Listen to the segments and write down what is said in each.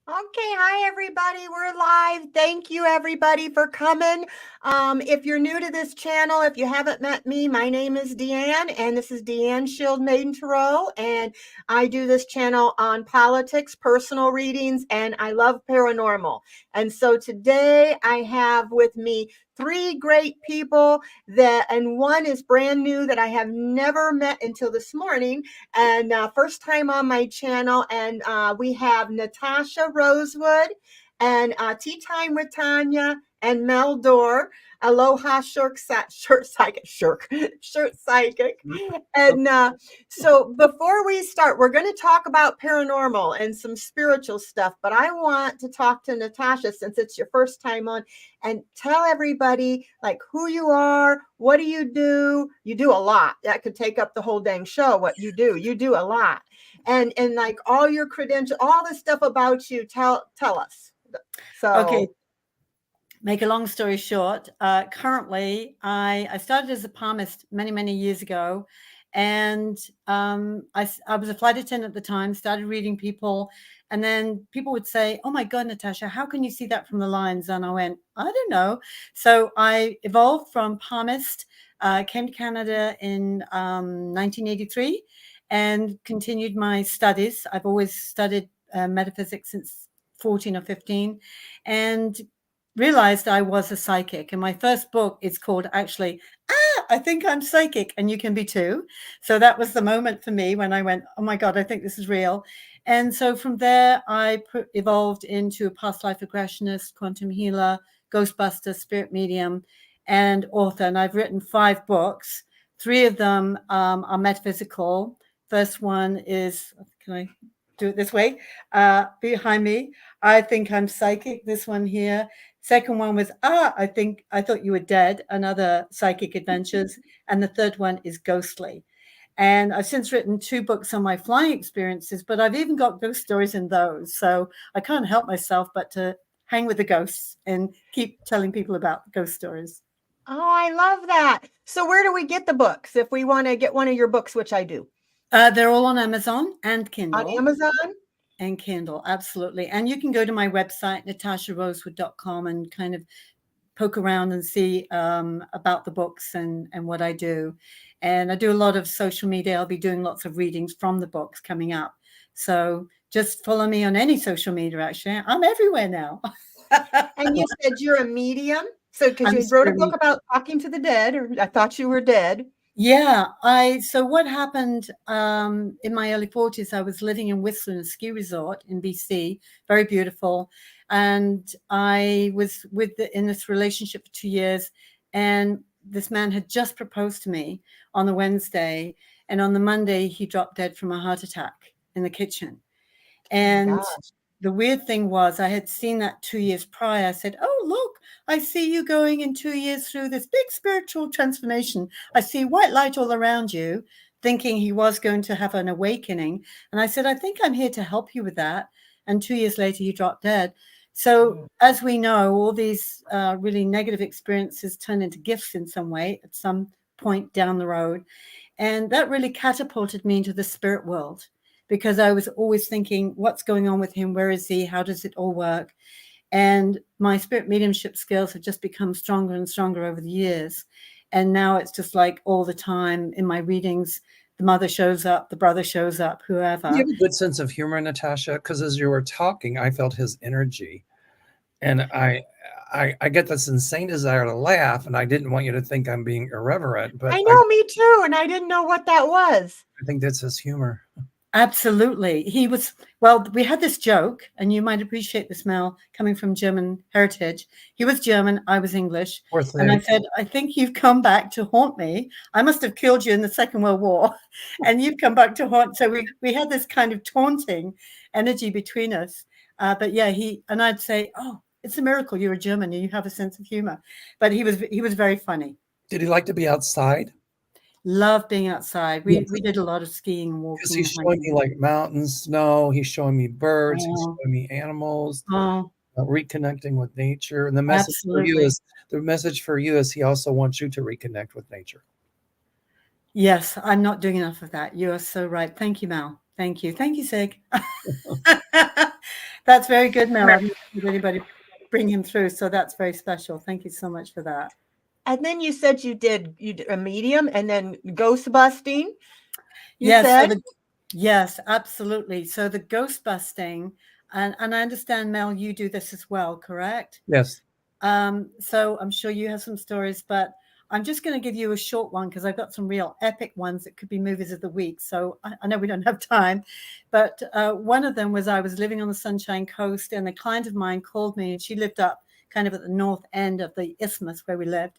Okay, hi everybody. We're live. Thank you everybody for coming. If you're new to this channel, if you haven't met me, my name is Deann, and this is Deann Shield Maiden Tarot, and I do this channel on politics, personal readings, and I love paranormal. And so today I have with me three great people and one is brand new that I have never met until this morning, and first time on my channel. And we have Natasha Rosewood and Tea Time with Tanya and Mel Dorr. Aloha shirt psychic, shirt psychic. And so before we start, we're going to talk about paranormal and some spiritual stuff, but I want to talk to Natasha since it's your first time on, and tell everybody like who you are, what do. You do a lot. That could take up the whole dang show. What you do a lot. And like all your credentials, all the stuff about you, tell us. So okay, make a long story short, currently I started as a palmist many years ago, and I was a flight attendant at the time, started reading people, and then people would say, oh my God, Natasha, how can you see that from the lines? And I went, I don't know. So I evolved from palmist, came to Canada in 1983 and continued my studies. I've always studied metaphysics since 14 or 15, and realized I was a psychic. And my first book is called actually, I Think I'm Psychic and You Can Be Too. So that was the moment for me when I went, oh my God, I think this is real. And so from there, I evolved into a past life regressionist, quantum healer, Ghostbuster, spirit medium, and author. And I've written 5 books. 3 of them are metaphysical. First one is, can I do it this way? Behind me, I Think I'm Psychic. This one here. Second one was, I thought you were dead, another psychic adventures. And the third one is Ghostly. And I've since written 2 books on my flying experiences, but I've even got ghost stories in those. So I can't help myself but to hang with the ghosts and keep telling people about ghost stories. oh, I love that. So where do we get the books if we want to get one of your books, which I do? They're all on Amazon and On Kindle. Amazon? And Kindle, absolutely. And you can go to my website, natasharosewood.com, and kind of poke around and see about the books and what I do. And I do a lot of social media. I'll be doing lots of readings from the books coming up. So just follow me on any social media, actually. I'm everywhere now. And you said you're a medium? So because I'm you wrote a book about talking to the dead, or I thought you were dead. Yeah, so what happened in my early 40s, I was living in Whistler, a ski resort in BC, very beautiful. And I was in this relationship for 2 years, and this man had just proposed to me on the Wednesday, and on the Monday he dropped dead from a heart attack in the kitchen. And the weird thing was, I had seen that 2 years prior. I said, oh, look, I see you going in 2 years through this big spiritual transformation. I see white light all around you, thinking he was going to have an awakening. And I said, I think I'm here to help you with that. And 2 years later, he dropped dead. So as we know, all these really negative experiences turn into gifts in some way at some point down the road. And that really catapulted me into the spirit world, because I was always thinking, what's going on with him? Where is he? How does it all work? And my spirit mediumship skills have just become stronger and stronger over the years. And now it's just like all the time in my readings, the mother shows up, the brother shows up, whoever. You have a good sense of humor, Natasha, because as you were talking, I felt his energy. And I get this insane desire to laugh, and I didn't want you to think I'm being irreverent, but I know, me too, and I didn't know what that was. I think that's his humor. Absolutely. He was, well, we had this joke, and you might appreciate this, Mel, coming from German heritage. He was German, I was English. And I said, I think you've come back to haunt me. I must have killed you in the Second World War, and you've come back to haunt. So we had this kind of taunting energy between us. But yeah, and I'd say, oh, it's a miracle you're a German and you have a sense of humor. But he was very funny. Did he like to be outside? Love being outside. We did a lot of skiing and walking. Because he's showing me like mountains, snow. He's showing me birds. He's showing me animals. Reconnecting with nature. And the message for you is he also wants you to reconnect with nature. Yes, I'm not doing enough of that. You are so right. Thank you, Mel. Thank you. Thank you, Sig. That's very good, Mel. I've never had anybody bring him through, so that's very special. Thank you so much for that. And then you said you did a medium and then Ghostbusting. Yes, absolutely. So the Ghostbusting, and I understand, Mel, you do this as well, correct? Yes. So I'm sure you have some stories, but I'm just going to give you a short one because I've got some real epic ones that could be movies of the week. So I know we don't have time, but one of them was I was living on the Sunshine Coast, and a client of mine called me, and she lived up kind of at the north end of the isthmus where we lived.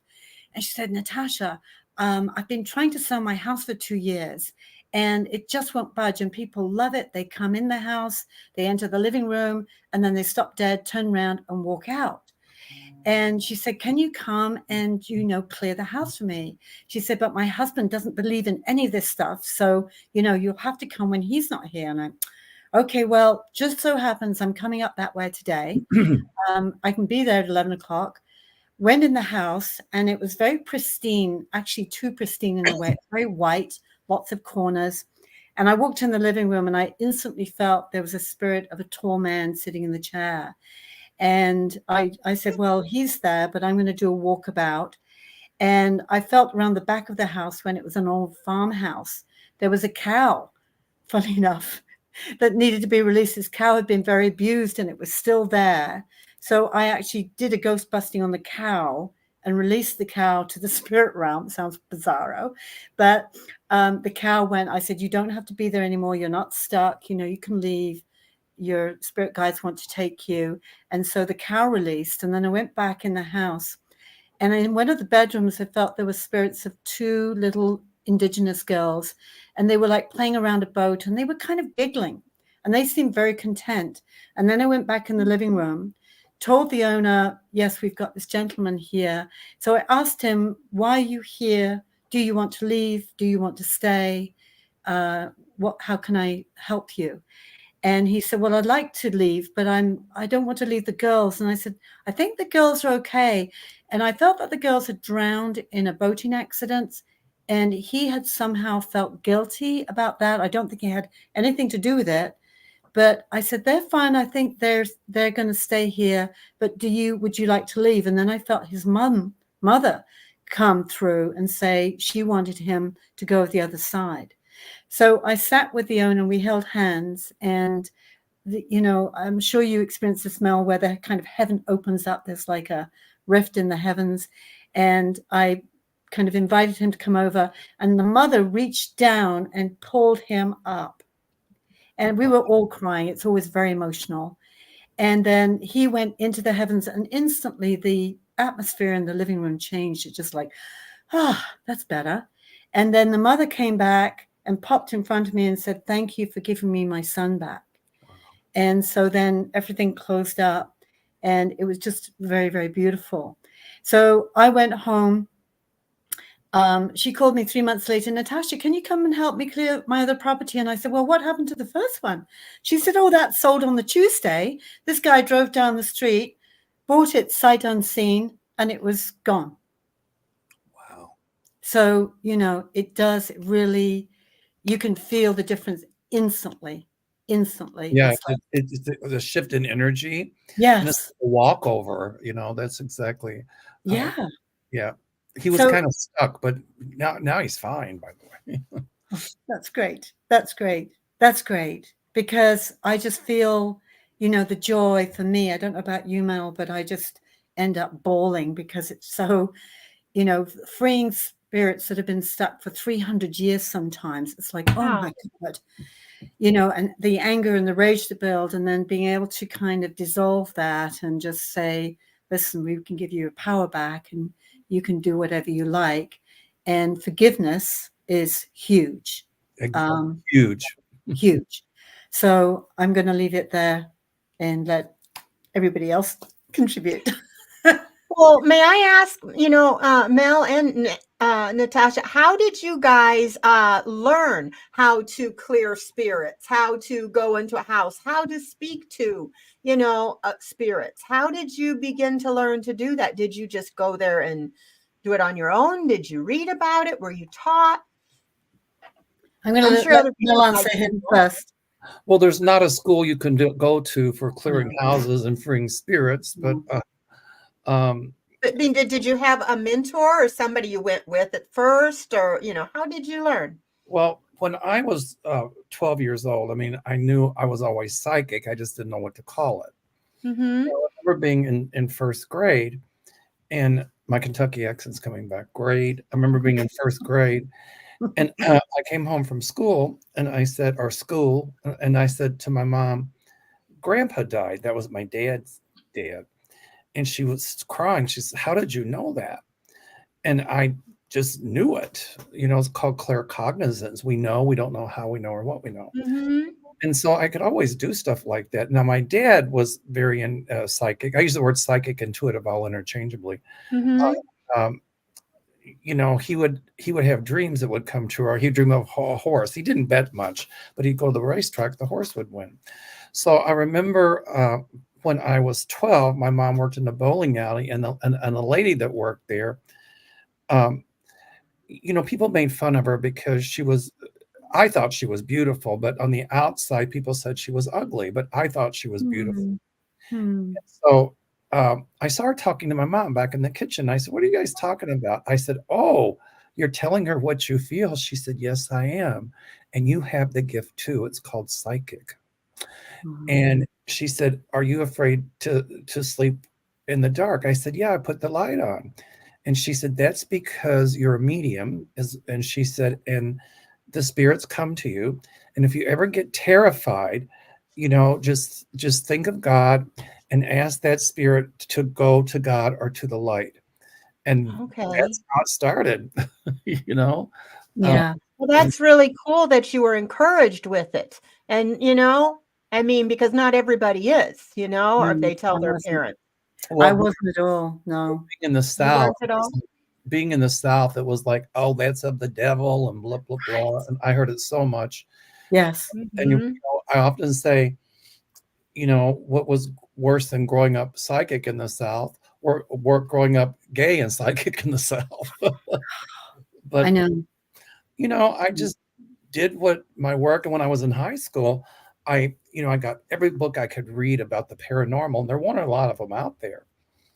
And she said, Natasha, I've been trying to sell my house for 2 years and it just won't budge. And people love it. They come in the house, they enter the living room, and then they stop dead, turn around and walk out. And she said, can you come and, clear the house for me? She said, but my husband doesn't believe in any of this stuff. So, you'll have to come when he's not here. And I'm, okay, well, just so happens I'm coming up that way today. I can be there at 11 o'clock. Went in the house and it was very pristine, actually too pristine in a way, very white, lots of corners. And I walked in the living room and I instantly felt there was a spirit of a tall man sitting in the chair. And I said, well, he's there, but I'm going to do a walkabout. And I felt around the back of the house, when it was an old farmhouse, there was a cow, funny enough, that needed to be released. This cow had been very abused and it was still there. So I actually did a ghost busting on the cow and released the cow to the spirit realm. Sounds bizarro, but the cow went. I said, you don't have to be there anymore. You're not stuck. You can leave. Your spirit guides want to take you. And so the cow released. And then I went back in the house. And in one of the bedrooms, I felt there were spirits of 2 little indigenous girls. And they were like playing around a boat and they were kind of giggling. And they seemed very content. And then I went back in the living room, told the owner, yes, we've got this gentleman here. So I asked him, why are you here? Do you want to leave? Do you want to stay? How can I help you? And he said, well, I'd like to leave, but I don't want to leave the girls. And I said, I think the girls are okay. And I felt that the girls had drowned in a boating accident. And he had somehow felt guilty about that. I don't think he had anything to do with it. But I said, they're fine. I think they're going to stay here. But would you like to leave? And then I felt his mother come through and say she wanted him to go the other side. So I sat with the owner, we held hands, and I'm sure you experienced the smell where the kind of heaven opens up. There's like a rift in the heavens. And I kind of invited him to come over, and the mother reached down and pulled him up. And we were all crying. It's always very emotional. And then he went into the heavens, and instantly the atmosphere in the living room changed. It's just like, that's better. And then the mother came back and popped in front of me and said, thank you for giving me my son back. Wow. And so then everything closed up, and it was just very, very beautiful. So I went home. She called me 3 months later, Natasha, can you come and help me clear my other property? And I said, well, what happened to the first one? She said, oh, that sold on the Tuesday. This guy drove down the street, bought it sight unseen, and it was gone. Wow. So, it does really, you can feel the difference instantly. Yeah, it's the shift in energy. Yes. And it's a walkover, that's exactly. Yeah. Yeah. He was kind of stuck, but now he's fine, by the way. That's great. That's great. That's great. Because I just feel, the joy for me. I don't know about you, Mel, but I just end up bawling because it's so, freeing spirits that have been stuck for 300 years sometimes. It's like, oh my God, and the anger and the rage to build, and then being able to kind of dissolve that and just say, listen, we can give you your power back and you can do whatever you like. And forgiveness is huge. Huge. So I'm going to leave it there and let everybody else contribute. Well, may I ask, Mel and Natasha, how did you guys learn how to clear spirits, how to go into a house, how to speak to, spirits? How did you begin to learn to do that? Did you just go there and do it on your own? Did you read about it? Were you taught? I'm going to let Mel answer him first. Well, there's not a school you can go to for clearing houses and freeing spirits, but But I mean, did you have a mentor or somebody you went with at first, or how did you learn? well, when I was 12 years old, I mean, I knew I was always psychic. I just didn't know what to call it. Mm-hmm. I remember being in first grade, and my Kentucky accent's coming back. Grade. I remember being in first grade, and I came home from school, and I said, and I said to my mom, "Grandpa died." That was my dad's dad, and she was crying. She said, "How did you know that?" And I just knew it. It's called claircognizance. We know, we don't know how we know or what we know. Mm-hmm. And so I could always do stuff like that. Now, my dad was very psychic. I use the word psychic, intuitive, all interchangeably. Mm-hmm. Um, he would have dreams that would come true, or he'd dream of a horse. He didn't bet much, but he'd go to the racetrack, the horse would win. So I remember when I was 12, my mom worked in a bowling alley, and a lady that worked there, people made fun of her because I thought she was beautiful, but on the outside, people said she was ugly, but I thought she was beautiful. Hmm. So I saw her talking to my mom back in the kitchen. I said, "What are you guys talking about?" I said, "Oh, you're telling her what you feel." She said, "Yes, I am. And you have the gift too. It's called psychic." And she said, "Are you afraid to sleep in the dark?" I said, "Yeah, I put the light on." And she said, "That's because you're a medium." And she said, "And the spirits come to you. And if you ever get terrified, just think of God and ask that spirit to go to God or to the light." And Okay. that's how it started, Yeah. Well, that's really cool that you were encouraged with it. And, I mean, because not everybody is, or if they tell I their wasn't. parents. I Well, wasn't at all. No. being in the You South, weren't at all? being in the South, it was like, "Oh, that's of the devil," and blah, blah, blah. And I heard it so much. Yes. And Mm-hmm. I often say, what was worse than growing up psychic in the South, or growing up gay and psychic in the South? I But, know. I just did what my work. And when I was in high school, I got every book I could read about the paranormal. And there weren't a lot of them out there.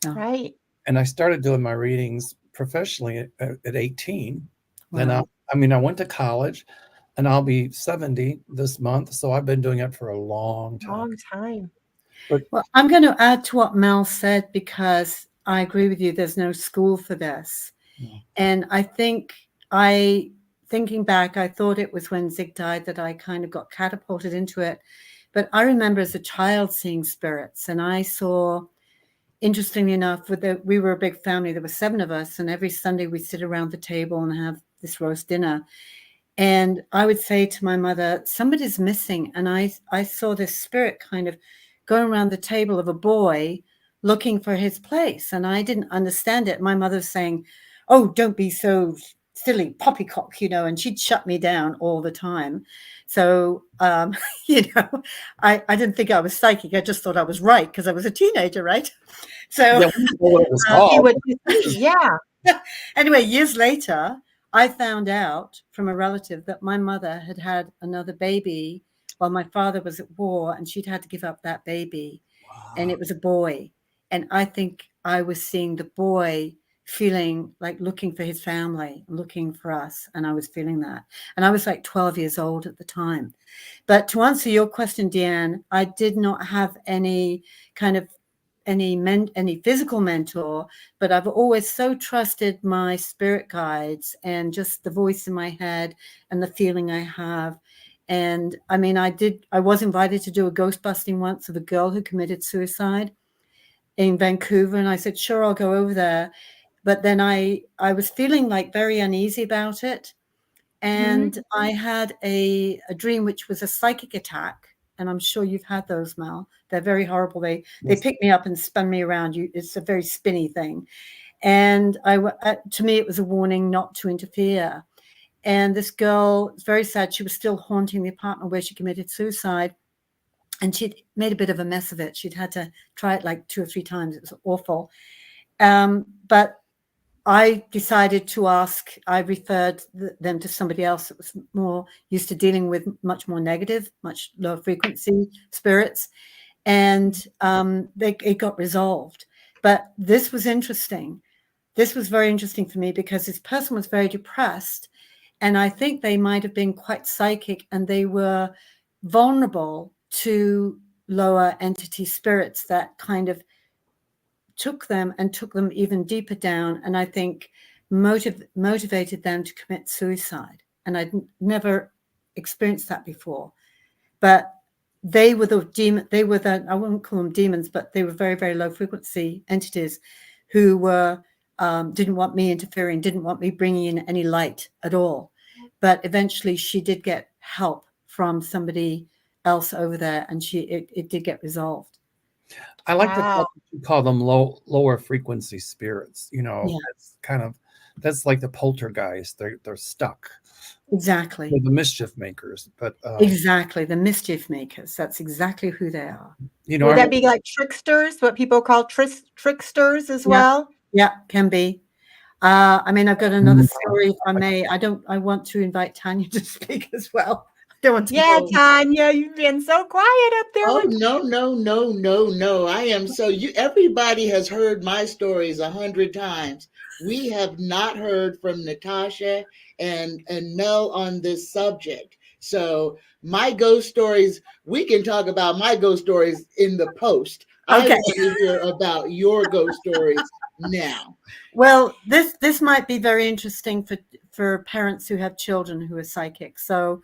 No. Right. And I started doing my readings professionally at 18. Then Wow. I went to college, and I'll be 70 this month. So I've been doing it for a long time. Long time. But Well, I'm going to add to what Mel said, because I agree with you. There's no school for this. No. And I think thinking back, I thought it was when Zig died that I kind of got catapulted into it. But I remember as a child seeing spirits, and I saw, interestingly enough, we were a big family. There were 7 of us, and every Sunday we'd sit around the table and have this roast dinner. And I would say to my mother, "Somebody's missing." And I saw this spirit kind of going around the table of a boy looking for his place. And I didn't understand it. My mother was saying, "Oh, don't be so silly, poppycock," and she'd shut me down all the time. So, I didn't think I was psychic. I just thought I was right because I was a teenager, right? So yeah, we didn't know what it was See called. what you see. Yeah. anyway, years later, I found out from a relative that my mother had had another baby while my father was at war, and she'd had to give up that baby. And it was a boy. And I think I was seeing the boy feeling like looking for his family, looking for us. And I was feeling that. And I was like 12 years old at the time. But to answer your question, Deann, I did not have any kind of any physical mentor, but I've always so trusted my spirit guides and just the voice in my head and the feeling I have. And I mean, I was invited to do a ghostbusting once of a girl who committed suicide in Vancouver. And I said, sure, I'll go over there. But then I was feeling like very uneasy about it. And I had a dream, which was a psychic attack. And I'm sure you've had those, Mel. They're very horrible. They picked me up and spun me around. It's a very spinny thing. And to me, it was a warning not to interfere. And this girl, it's very sad, she was still haunting the apartment where she committed suicide. And she'd made a bit of a mess of it. She'd had to try it like 2 or 3 times. It was awful. But I decided to ask, I referred them to somebody else that was more used to dealing with much more negative, much lower frequency spirits. And it got resolved. But this was interesting. This was very interesting for me because this person was very depressed. And I think they might have been quite psychic, and they were vulnerable to lower entity spirits that kind of took them even deeper down. And I think motivated them to commit suicide. And I'd never experienced that before. But they were the demon. They were the, I wouldn't call them demons, but they were very, very low frequency entities who were didn't want me interfering, didn't want me bringing in any light at all. But eventually, she did get help from somebody else over there, and it did get resolved. I like the fact that you call them lower frequency spirits. You know, Yeah. that's like the poltergeist. They're stuck. Exactly. They're the mischief makers, but exactly, the mischief makers. That's exactly who they are. You know, would that be like tricksters? What people call tricksters as well? Yeah, can be. I mean, I've got another story, if I may. I want to invite Tanya to speak as well. I don't want to. Yeah, Tanya, you've been so quiet up there. Oh, no. I am so everybody has heard my stories 100 times. We have not heard from Natasha and Mel on this subject. So my ghost stories, we can talk about my ghost stories in the post. Okay. I want to hear about your ghost stories now. Well, this might be very interesting for parents who have children who are psychic. So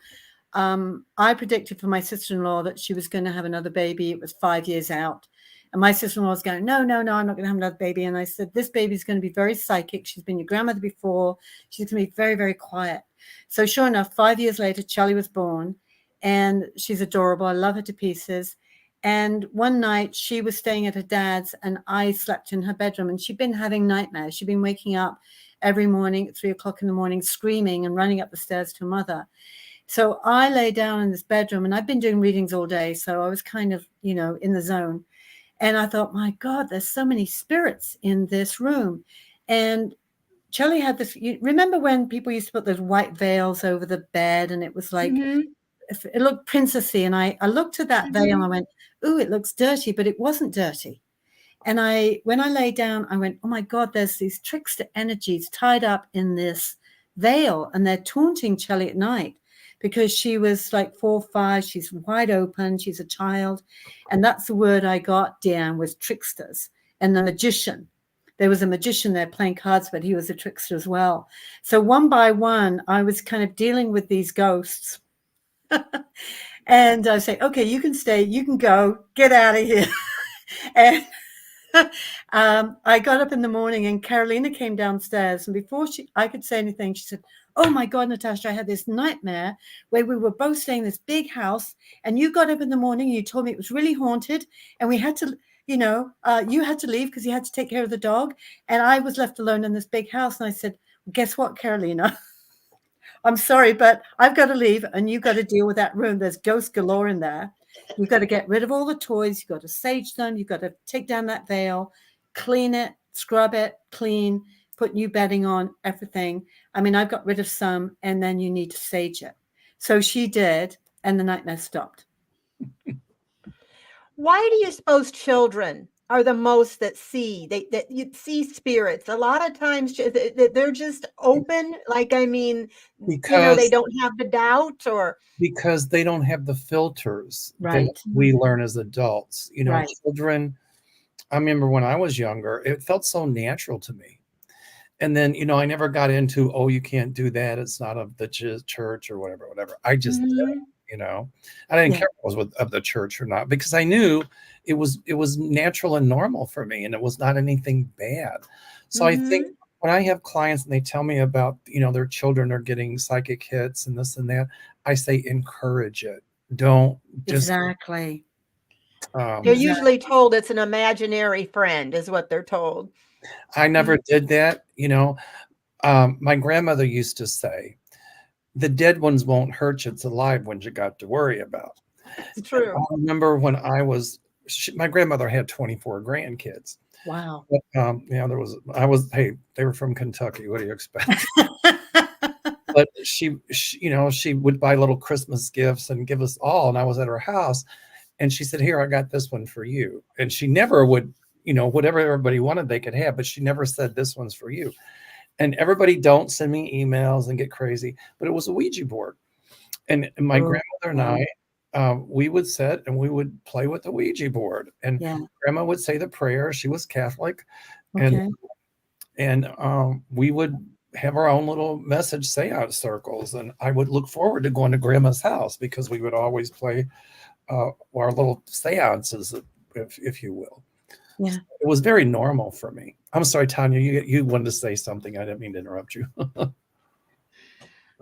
I predicted for my sister-in-law that she was going to have another baby. It was 5 years out. And my sister-in-law was going, no, I'm not going to have another baby. And I said, this baby is going to be very psychic. She's been your grandmother before. She's going to be very, very quiet. So sure enough, 5 years later, Charlie was born, and she's adorable. I love her to pieces. And one night she was staying at her dad's, and I slept in her bedroom, and she'd been having nightmares. She'd been waking up every morning at 3 o'clock in the morning, screaming and running up the stairs to her mother. So I lay down in this bedroom, and I've been doing readings all day. So I was kind of, in the zone. And I thought, my God, there's so many spirits in this room. And Charlie had this, remember when people used to put those white veils over the bed, and it was like, it looked princessy. And I looked at that veil and I went, ooh, it looks dirty, but it wasn't dirty. And when I lay down, I went, oh my God, there's these trickster energies tied up in this veil, and they're taunting Charlie at night. Because she was like 4 or 5, she's wide open, she's a child. And that's the word I got, Deann, was tricksters. And the magician. There was a magician there playing cards, but he was a trickster as well. So one by one, I was kind of dealing with these ghosts. And I say, okay, you can stay, you can go, get out of here. And I got up in the morning, and Carolina came downstairs. And before I could say anything, she said, oh my God, Natasha, I had this nightmare where we were both staying in this big house, and you got up in the morning and you told me it was really haunted, and we had to, you had to leave because you had to take care of the dog, and I was left alone in this big house. And I said, guess what, Carolina? I'm sorry, but I've got to leave, and you've got to deal with that room. There's ghosts galore in there. You've got to get rid of all the toys. You've got to sage them. You've got to take down that veil, clean it, scrub it, clean, put new bedding on, everything. I mean, I've got rid of some, and then you need to sage it. So she did, and the nightmare stopped. Why do you suppose children are the most that see? That you see spirits? A lot of times they're just open. Like, I mean, because they don't have the doubt, or because they don't have the filters right. that we learn as adults. Right. Children. I remember when I was younger, it felt so natural to me. And then, I never got into, oh, you can't do that. It's not of the church or whatever. I just did it, I didn't care if it was of the church or not, because I knew it was natural and normal for me, and it was not anything bad. So I think when I have clients and they tell me about, their children are getting psychic hits and this and that, I say, encourage it. Don't just. Exactly. They're usually told it's an imaginary friend, is what they're told. I never did that. My grandmother used to say, the dead ones won't hurt you. It's alive ones you got to worry about. It's true. I remember when I was my grandmother had 24 grandkids. Wow. But, they were from Kentucky. What do you expect? But she, she would buy little Christmas gifts and give us all. And I was at her house, and she said, "Here, I got this one for you." And she never would, whatever everybody wanted, they could have, but she never said, "This one's for you." And everybody don't send me emails and get crazy, but it was a Ouija board. And my grandmother and I, we would sit and we would play with the Ouija board. And Grandma would say the prayer. She was Catholic. Okay. And we would have our own little message seance circles. And I would look forward to going to Grandma's house because we would always play our little seances, if you will. Yeah. It was very normal for me. I'm sorry, Tanya, you wanted to say something. I didn't mean to interrupt you.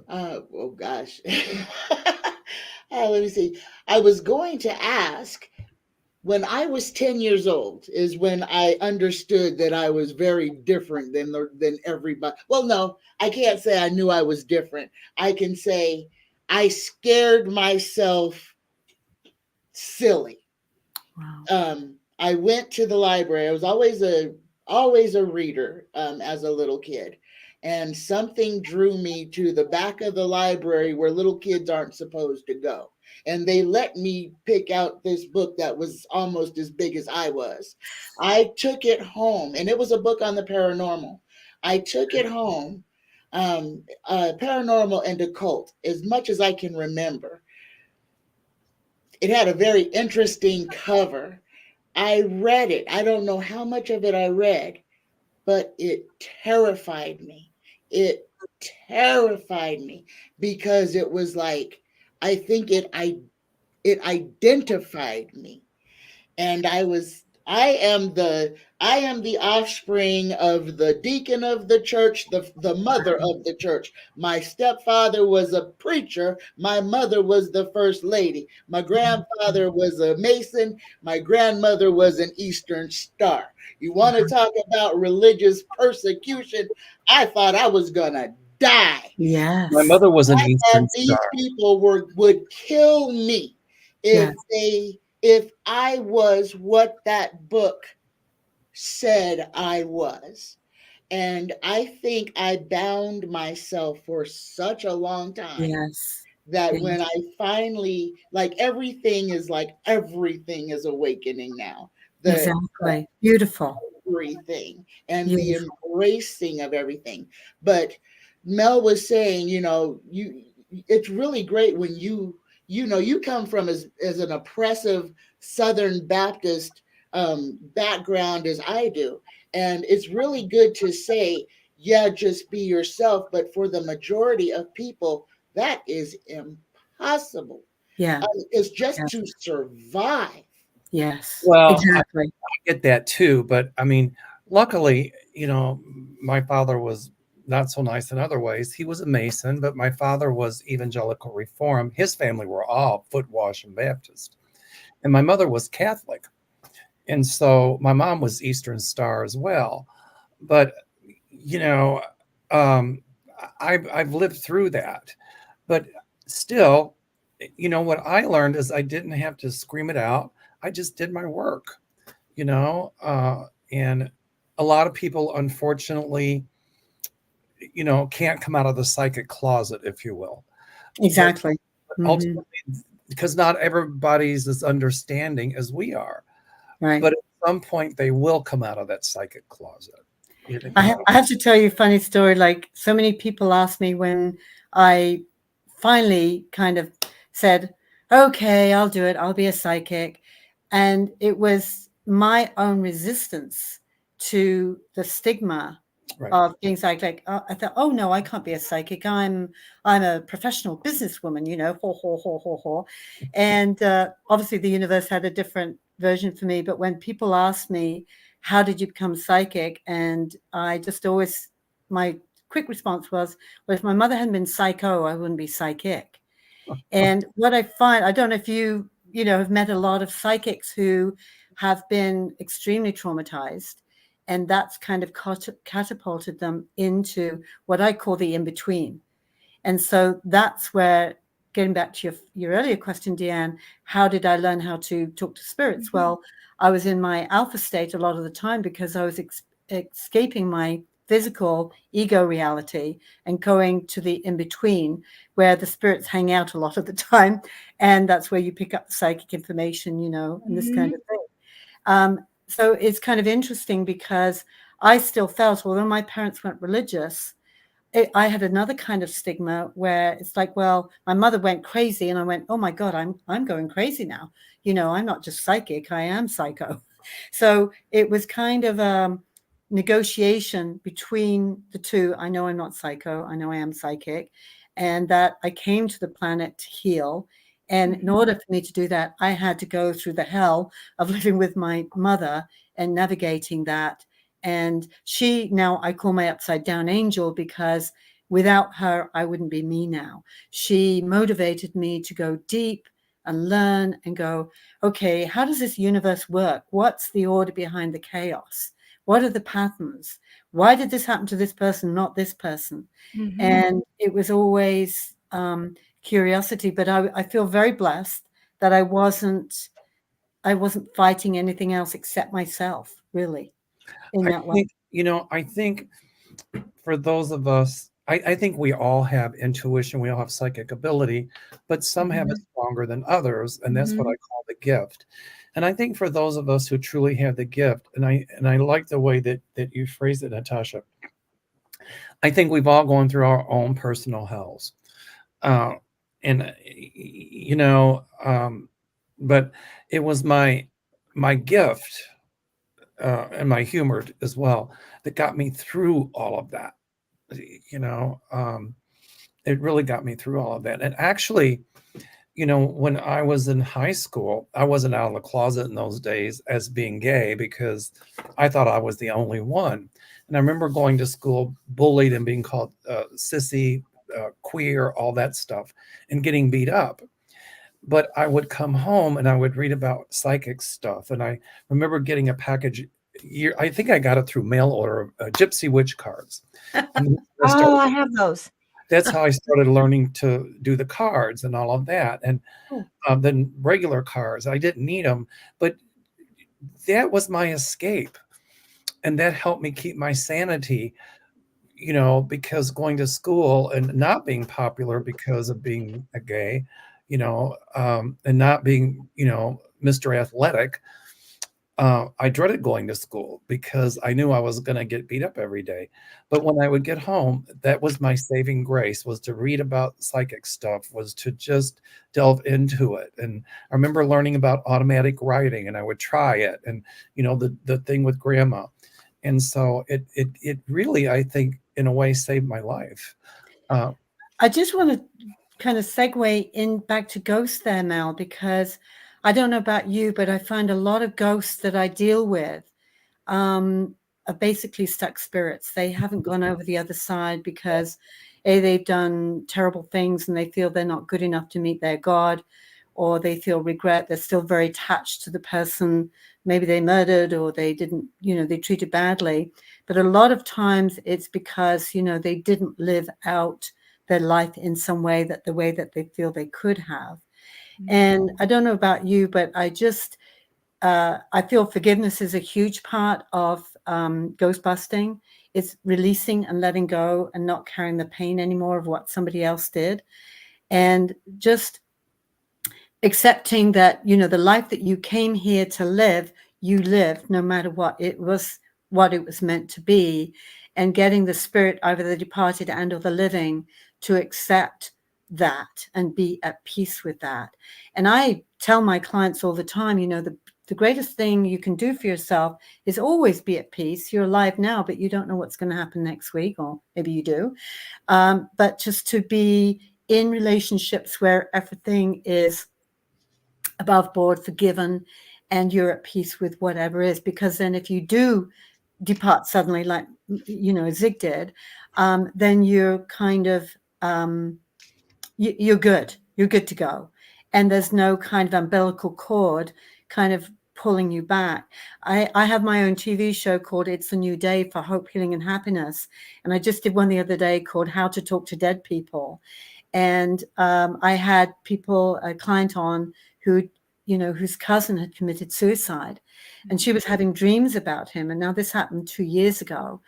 Oh gosh. Let me see. I was going to ask, when I was 10 years old is when I understood that I was very different than everybody. Well, no, I can't say I knew I was different. I can say I scared myself silly. Wow. I went to the library. I was always a reader as a little kid. And something drew me to the back of the library where little kids aren't supposed to go. And they let me pick out this book that was almost as big as I was. I took it home, and it was a book on the paranormal. I took it home, paranormal and occult, as much as I can remember. It had a very interesting cover. I read it. I don't know how much of it I read, but it terrified me. It terrified me because it was like, I think it identified me. And I am the offspring of the deacon of the church, the mother of the church. My stepfather was a preacher. My mother was the first lady. My grandfather was a Mason. My grandmother was an Eastern Star. You want to talk about religious persecution? I thought I was gonna die. Yes. My mother was an Eastern These Star. people would kill me if I was what that book said I was. And I think I bound myself for such a long time that when I finally, everything is awakening now. Exactly. Beautiful. Everything and the embracing of everything. But Mel was saying, it's really great when you come from as an oppressive Southern Baptist background as I do. And it's really good to say, just be yourself. But for the majority of people, that is impossible. Yeah. It's just to survive. Yes. Well, exactly. I get that too. But I mean, luckily, my father was not so nice in other ways. He was a Mason, but my father was evangelical reform. His family were all foot wash and Baptist. And my mother was Catholic. And so my mom was Eastern Star as well. But, I've lived through that. But still, what I learned is I didn't have to scream it out. I just did my work, and a lot of people, unfortunately, can't come out of the psychic closet, if you will. Exactly. But ultimately, because not everybody's as understanding as we are. Right. But at some point, they will come out of that psychic closet. I have to tell you a funny story. Like, so many people asked me when I finally kind of said, okay, I'll do it. I'll be a psychic. And it was my own resistance to the stigma of being psychic. I thought, oh no, I can't be a psychic. I'm a professional businesswoman, And obviously the universe had a different version for me. But when people asked me, how did you become psychic? And I just always, my quick response was, well, if my mother hadn't been psycho, I wouldn't be psychic. And what I find, I don't know if you have met a lot of psychics who have been extremely traumatized, and that's kind of catapulted them into what I call the in-between. And so that's where getting back to your earlier question, Deann, how did I learn how to talk to spirits? Mm-hmm. Well, I was in my alpha state a lot of the time because I was escaping my physical ego reality and going to the in-between where the spirits hang out a lot of the time. And that's where you pick up the psychic information, you know, and this kind of thing. So it's kind of interesting because I still felt, although my parents weren't religious, I had another kind of stigma where it's like, well, my mother went crazy and I went, oh my God, I'm going crazy now. You know, I'm not just psychic, I am psycho. So it was kind of a negotiation between the two. I know I'm not psycho. I know I am psychic, and that I came to the planet to heal. And in order for me to do that, I had to go through the hell of living with my mother and navigating that. And she, now I call my upside down angel, because without her, I wouldn't be me now. She motivated me to go deep and learn and go, okay, how does this universe work? What's the order behind the chaos? What are the patterns? Why did this happen to this person, not this person? Mm-hmm. And it was always curiosity, but I feel very blessed that I wasn't fighting anything else except myself, really. I think for those of us, I think we all have intuition, we all have psychic ability, but some have it stronger than others, and that's what I call the gift. And I think for those of us who truly have the gift, and I like the way that you phrased it, Natasha, I think we've all gone through our own personal hells. But it was my gift and my humor as well that got me through all of that. It really got me through all of that. And actually, when I was in high school, I wasn't out of the closet in those days as being gay because I thought I was the only one. And I remember going to school bullied and being called sissy, queer, all that stuff, and getting beat up. But I would come home and I would read about psychic stuff. And I remember getting a package. I think I got it through mail order of Gypsy Witch cards. I have those. That's how I started learning to do the cards and all of that. And then regular cards, I didn't need them, but that was my escape. And that helped me keep my sanity, because going to school and not being popular because of being a gay, and not being, Mr. Athletic, I dreaded going to school because I knew I was going to get beat up every day. But when I would get home, that was my saving grace, was to read about psychic stuff, was to just delve into it. And I remember learning about automatic writing, and I would try it, and, the thing with grandma. And so it really, I think, in a way, saved my life. I just want to kind of segue in back to ghosts there, Mel, because I don't know about you, but I find a lot of ghosts that I deal with are basically stuck spirits. They haven't gone over the other side because they've done terrible things and they feel they're not good enough to meet their God, or they feel regret. They're still very attached to the person. Maybe they murdered, or they didn't, they treated badly. But a lot of times it's because, they didn't live out their life in some way, the way that they feel they could have. And I don't know about you, but I just, I feel forgiveness is a huge part of ghostbusting. It's releasing and letting go and not carrying the pain anymore of what somebody else did. And just accepting that, the life that you came here to live, you lived no matter what it was meant to be, and getting the spirit, either the departed and or the living, to accept that and be at peace with that. And I tell my clients all the time, the greatest thing you can do for yourself is always be at peace. You're alive now, but you don't know what's going to happen next week, or maybe you do. But just to be in relationships where everything is above board, forgiven, and you're at peace with whatever is, because then if you do depart suddenly, like, Zig did, then you're kind of, you're good to go. And there's no kind of umbilical cord kind of pulling you back. I have my own TV show called It's a New Day for Hope, Healing, and Happiness. And I just did one the other day called How to Talk to Dead People. And I had a client on who, whose cousin had committed suicide, and she was having dreams about him. And now this happened 2 years ago,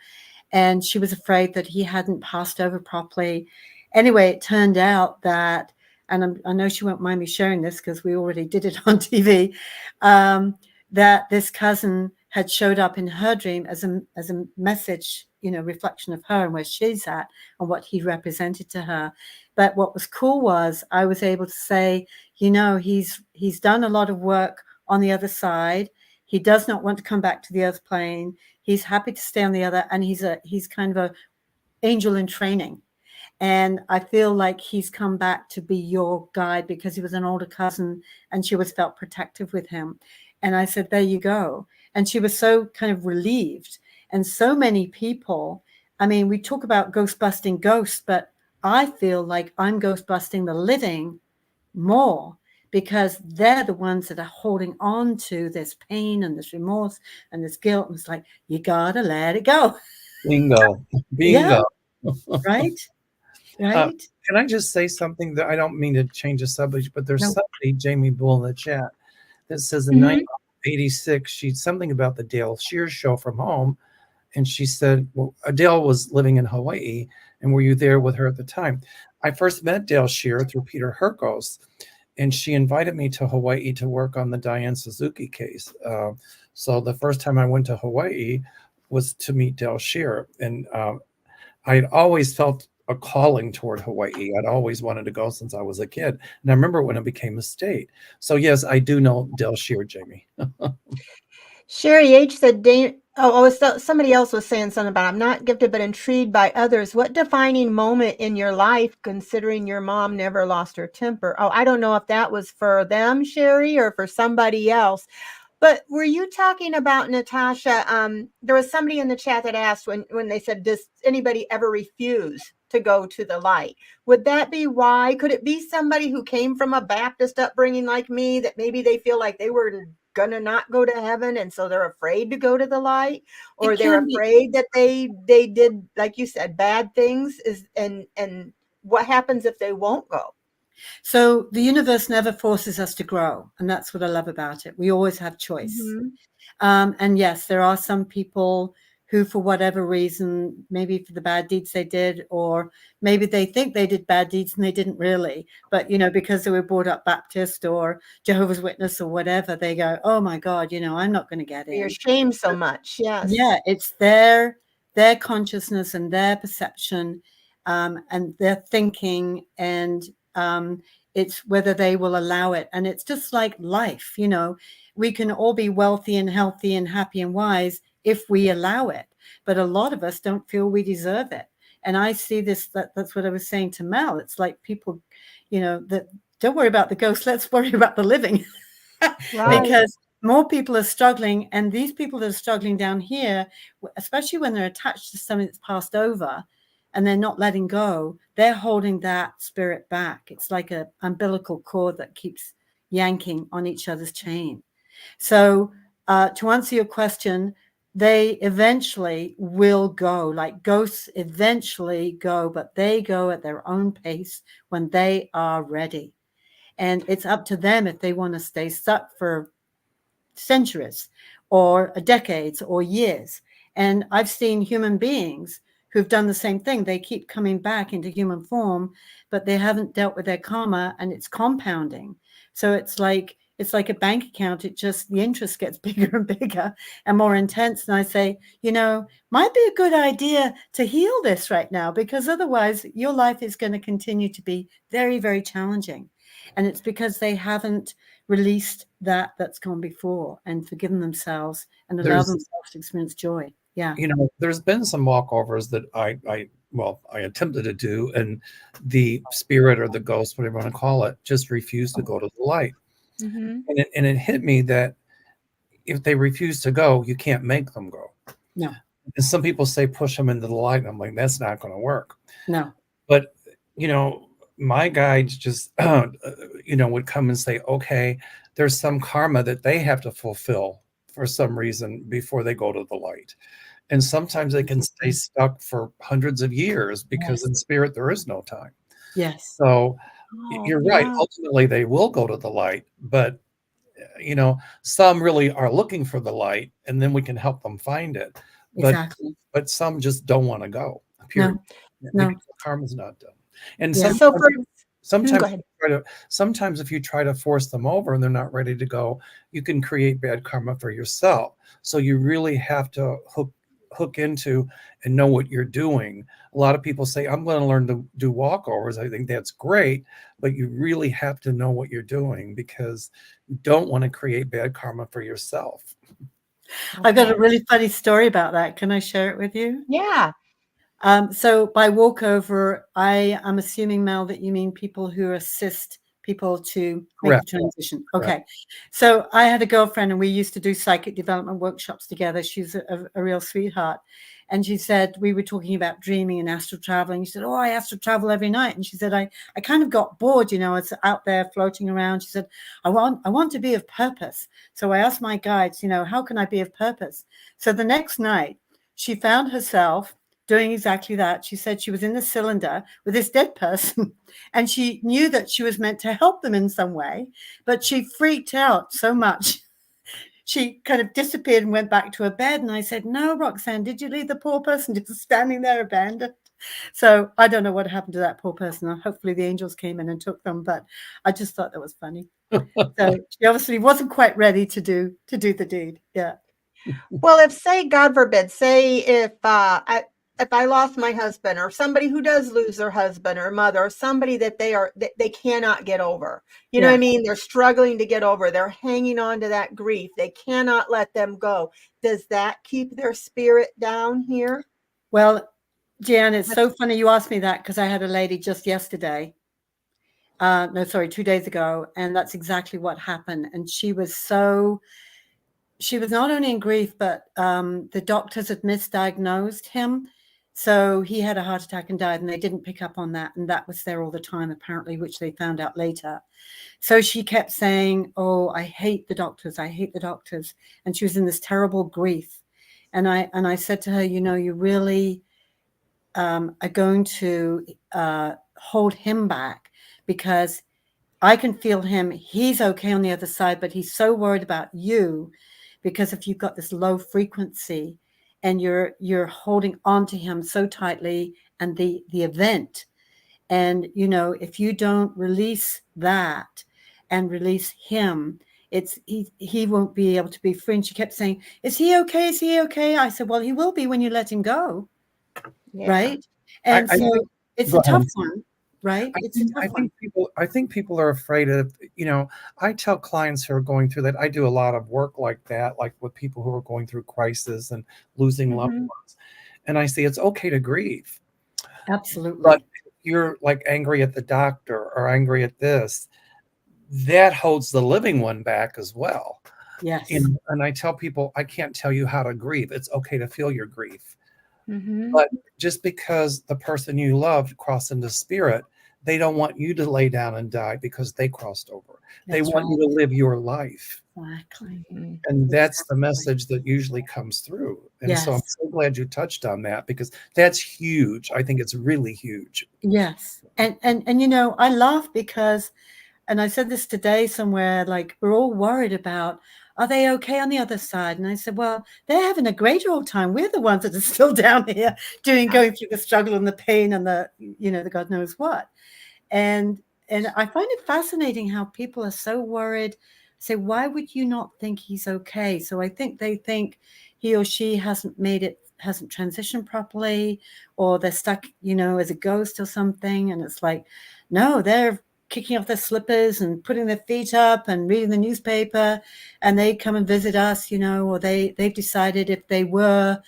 and she was afraid that he hadn't passed over properly. Anyway, it turned out that, and I know she won't mind me sharing this because we already did it on TV, that this cousin had showed up in her dream as a message, reflection of her and where she's at and what he represented to her. But what was cool was I was able to say, he's done a lot of work on the other side. He does not want to come back to the earth plane. He's happy to stay on the other, and he's kind of a angel in training. And I feel like he's come back to be your guide because he was an older cousin and she was felt protective with him. And I said, there you go. And she was so kind of relieved. And so many people, I mean, we talk about ghostbusting ghosts, but I feel like I'm ghostbusting the living more because they're the ones that are holding on to this pain and this remorse and this guilt. And it's like, you gotta let it go. Bingo. Yeah. Right. Right. Can I just say something that I don't mean to change the subject, but there's somebody, Jamie Bull, in the chat that says in 1986, she's something about the Dale Shears show from home. And she said, well, Dale was living in Hawaii. And were you there with her at the time? I first met Dale Shear through Peter Herkos. And she invited me to Hawaii to work on the Diane Suzuki case. So the first time I went to Hawaii was to meet Dale Shear. And I'd always felt a calling toward Hawaii. I'd always wanted to go since I was a kid. And I remember when it became a state. So yes, I do know Dale Shear, Jamie. Sherry H said, somebody else was saying something about, I'm not gifted, but intrigued by others. What defining moment in your life, considering your mom never lost her temper? Oh, I don't know if that was for them, Sherry, or for somebody else. But were you talking about, Natasha? There was somebody in the chat that asked when they said, does anybody ever refuse to go to the light? Would that be why? Could it be somebody who came from a Baptist upbringing like me, that maybe they feel like they were gonna not go to heaven and so they're afraid to go to the light, or they're afraid that they did, like you said, bad things? And what happens if they won't go? So the universe never forces us to grow. And that's what I love about it. We always have choice. And yes, there are some people who, for whatever reason, maybe for the bad deeds they did, or maybe they think they did bad deeds and they didn't really, but, because they were brought up Baptist or Jehovah's Witness or whatever, they go, oh my God, I'm not going to get in. You're ashamed so much. Yes. Yeah. It's their consciousness and their perception, and their thinking, and it's whether they will allow it. And it's just like life, we can all be wealthy and healthy and happy and wise if we allow it. But a lot of us don't feel we deserve it. And I see this, that's what I was saying to Mel. It's like people, that don't worry about the ghost, let's worry about the living. Right. Because more people are struggling. And these people that are struggling down here, especially when they're attached to something that's passed over, and they're not letting go, they're holding that spirit back. It's like an umbilical cord that keeps yanking on each other's chain. So to answer your question, they eventually will go, like ghosts eventually go, but they go at their own pace when they are ready. And it's up to them if they want to stay stuck for centuries or decades or years. And I've seen human beings who've done the same thing. They keep coming back into human form, but they haven't dealt with their karma, and it's compounding. So it's like a bank account. It just, the interest gets bigger and bigger and more intense. And I say, might be a good idea to heal this right now, because otherwise your life is going to continue to be very, very challenging. And it's because they haven't released that's gone before and forgiven themselves and allow themselves to experience joy. Yeah. There's been some walkovers that I attempted to do, and the spirit or the ghost, whatever you want to call it, just refused to go to the light. And it hit me that if they refuse to go, you can't make them go. No. And some people say push them into the light, and I'm like, that's not going to work. No. But my guides just would come and say, okay, there's some karma that they have to fulfill for some reason before they go to the light. And sometimes they can stay stuck for hundreds of years because in spirit there is no time. Yes. So Oh, you're right. yeah. Ultimately, they will go to the light, but some really are looking for the light, and then we can help them find it. But Exactly. some just don't want to go. Period. No, no. Because the karma's not done. And Yeah. So for sometimes go ahead. sometimes if you try to force them over and they're not ready to go, you can create bad karma for yourself. So you really have to hook into and know what you're doing. A lot of people say, I'm going to learn to do walkovers. I think that's great, but you really have to know what you're doing, because you don't want to create bad karma for yourself. I've got a Okay. really funny story about that. Can I share it with you? Yeah. So by walkover, I am assuming, Mel, that you mean people who assist people to make Correct. the transition. Correct. Okay. So I had a girlfriend and we used to do psychic development workshops together. She's a real sweetheart. And she said, we were talking about dreaming and astral traveling. She said, oh, I astral travel every night. And she said, I kind of got bored, it's out there floating around. She said, I want to be of purpose. So I asked my guides, how can I be of purpose? So the next night she found herself doing exactly that. She said she was in the cylinder with this dead person and she knew that she was meant to help them in some way, but she freaked out so much. She kind of disappeared and went back to her bed. And I said, no, Roxanne, did you leave the poor person just standing there abandoned? So I don't know what happened to that poor person. Hopefully the angels came in and took them, but I just thought that was funny. So she obviously wasn't quite ready to do the deed. Yeah. Well, if say, God forbid, say if I lost my husband, or somebody who does lose their husband or mother, or somebody that they cannot get over, you know what I mean? They're struggling to get over. They're hanging on to that grief. They cannot let them go. Does that keep their spirit down here? Well, Deann, it's so funny you asked me that, because I had a lady just yesterday. 2 days ago. And that's exactly what happened. And she was not only in grief, but the doctors had misdiagnosed him. So he had a heart attack and died, and they didn't pick up on that. And that was there all the time, apparently, which they found out later. So she kept saying, oh, I hate the doctors. I hate the doctors. And she was in this terrible grief. And I said to her, you really are going to hold him back, because I can feel him. He's okay on the other side, but he's so worried about you, because if you've got this low frequency and you're holding on to him so tightly, and the event, and if you don't release that and release him, he won't be able to be free. And she kept saying, is he okay? Is he okay? I said, well, he will be when you let him go. Yeah. Right. And it's a tough one. Right. It's a tough one. I think people are afraid of, I tell clients who are going through that, I do a lot of work like that, like with people who are going through crisis and losing loved ones. And I say, it's okay to grieve. Absolutely. But if you're like angry at the doctor or angry at this, that holds the living one back as well. Yes. And I tell people, I can't tell you how to grieve. It's okay to feel your grief. But just because the person you loved crossed into spirit, they don't want you to lay down and die because they crossed over. They want you to live your life. Exactly. And that's the message that usually comes through. And so I'm so glad you touched on that, because that's huge. I think it's really huge. Yes. And I laugh because, and I said this today somewhere, like, we're all worried about, are they okay on the other side? And I said, well, they're having a great old time. We're the ones that are still down here going through the struggle and the pain and the God knows what. And I find it fascinating how people are so worried. Say, why would you not think he's okay? So I think they think he or she hasn't transitioned properly, or they're stuck, as a ghost or something. And it's like, no, they're kicking off their slippers and putting their feet up and reading the newspaper, and they come and visit us, or they've decided if they were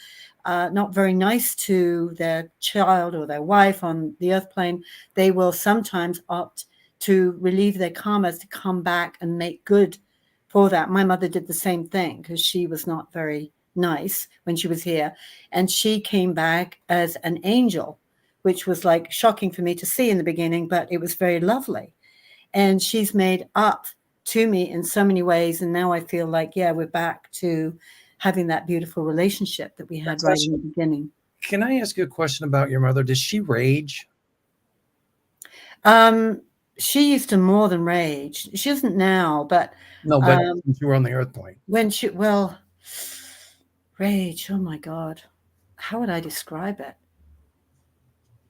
not very nice to their child or their wife on the earth plane, they will sometimes opt to relieve their karmas to come back and make good for that. My mother did the same thing, because she was not very nice when she was here, and she came back as an angel, which was like shocking for me to see in the beginning, but it was very lovely. And she's made up to me in so many ways. And now I feel like, we're back to having that beautiful relationship that we had right in the beginning. Can I ask you a question about your mother? Does she rage? She used to more than rage. She doesn't now, but No, but since you were on the earth plane. when rage, oh my God. How would I describe it?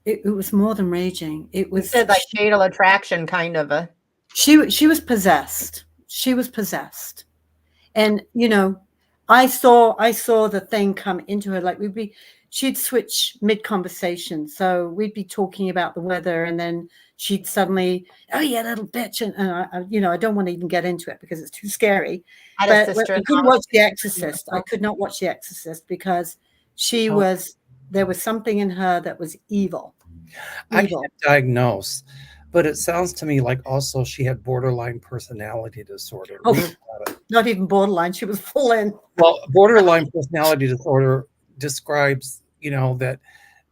It was more than raging. It You was said like fatal attraction kind of a. she was possessed. She was possessed. And I saw the thing come into her. Like she'd switch mid conversation. So we'd be talking about the weather, and then she'd suddenly, oh yeah, little bitch. And I don't want to even get into it because it's too scary. I had a But I sister-in-law. couldn't watch The Exorcist. I could not watch The Exorcist because there was something in her that was evil. I can't diagnose, but it sounds to me like also she had borderline personality disorder. Not even borderline. She was full in. Well, borderline personality disorder describes, that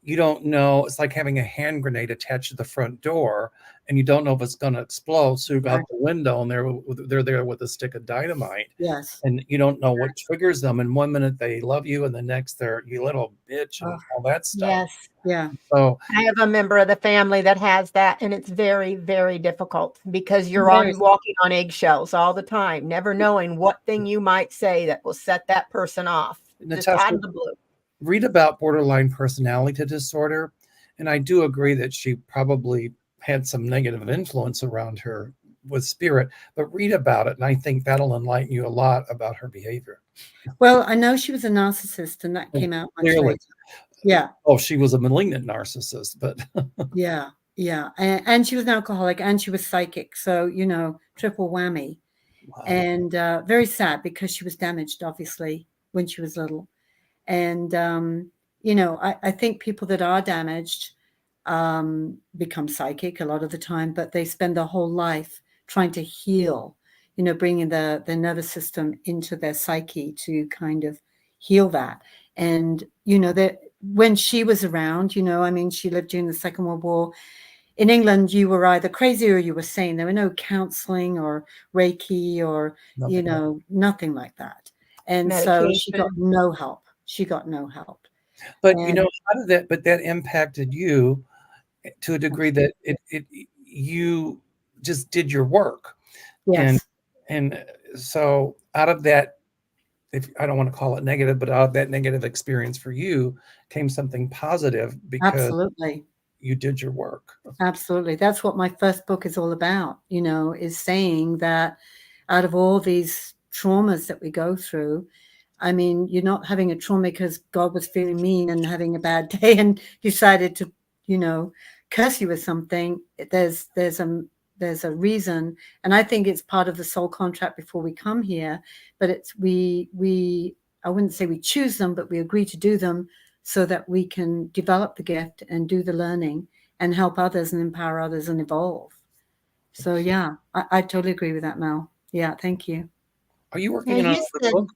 you don't know. It's like having a hand grenade attached to the front door, and you don't know if it's going to explode. So you go out the window, and they're there with a stick of dynamite. Yes. And you don't know what triggers them. And one minute they love you, and the next they're you little bitch and all that stuff. Yes. Yeah. So I have a member of the family that has that, and it's very, very difficult because you're walking on eggshells all the time, never knowing what thing you might say that will set that person off. Natasha, just out of the blue. Read about borderline personality disorder, and I do agree that she probably had some negative influence around her with spirit, but read about it, and I think that'll enlighten you a lot about her behavior. Well, I know she was a narcissist, and that came out much later. Yeah. Oh, she was a malignant narcissist, but yeah. And she was an alcoholic, and she was psychic. So, triple whammy. Wow. And very sad because she was damaged, obviously, when she was little. And, I think people that are damaged become psychic a lot of the time, but they spend their whole life trying to heal, bringing their nervous system into their psyche to kind of heal that. And, that when she was around, she lived during the Second World War. In England, you were either crazy or you were sane. There were no counseling or Reiki or, nothing like that. And so she got no help. But, how did that impacted you to a degree that you just did your work. Yes. And so out of that, if I don't want to call it negative, but out of that negative experience for you came something positive because absolutely you did your work. Absolutely. That's what my first book is all about, is saying that out of all these traumas that we go through, you're not having a trauma because God was feeling mean and having a bad day and decided to, curse you with something. There's a reason. And I think it's part of the soul contract before we come here, but it's, I wouldn't say we choose them, but we agree to do them so that we can develop the gift and do the learning and help others and empower others and evolve. So yeah, I totally agree with that, Mel. Yeah. Thank you. Are you working on another book?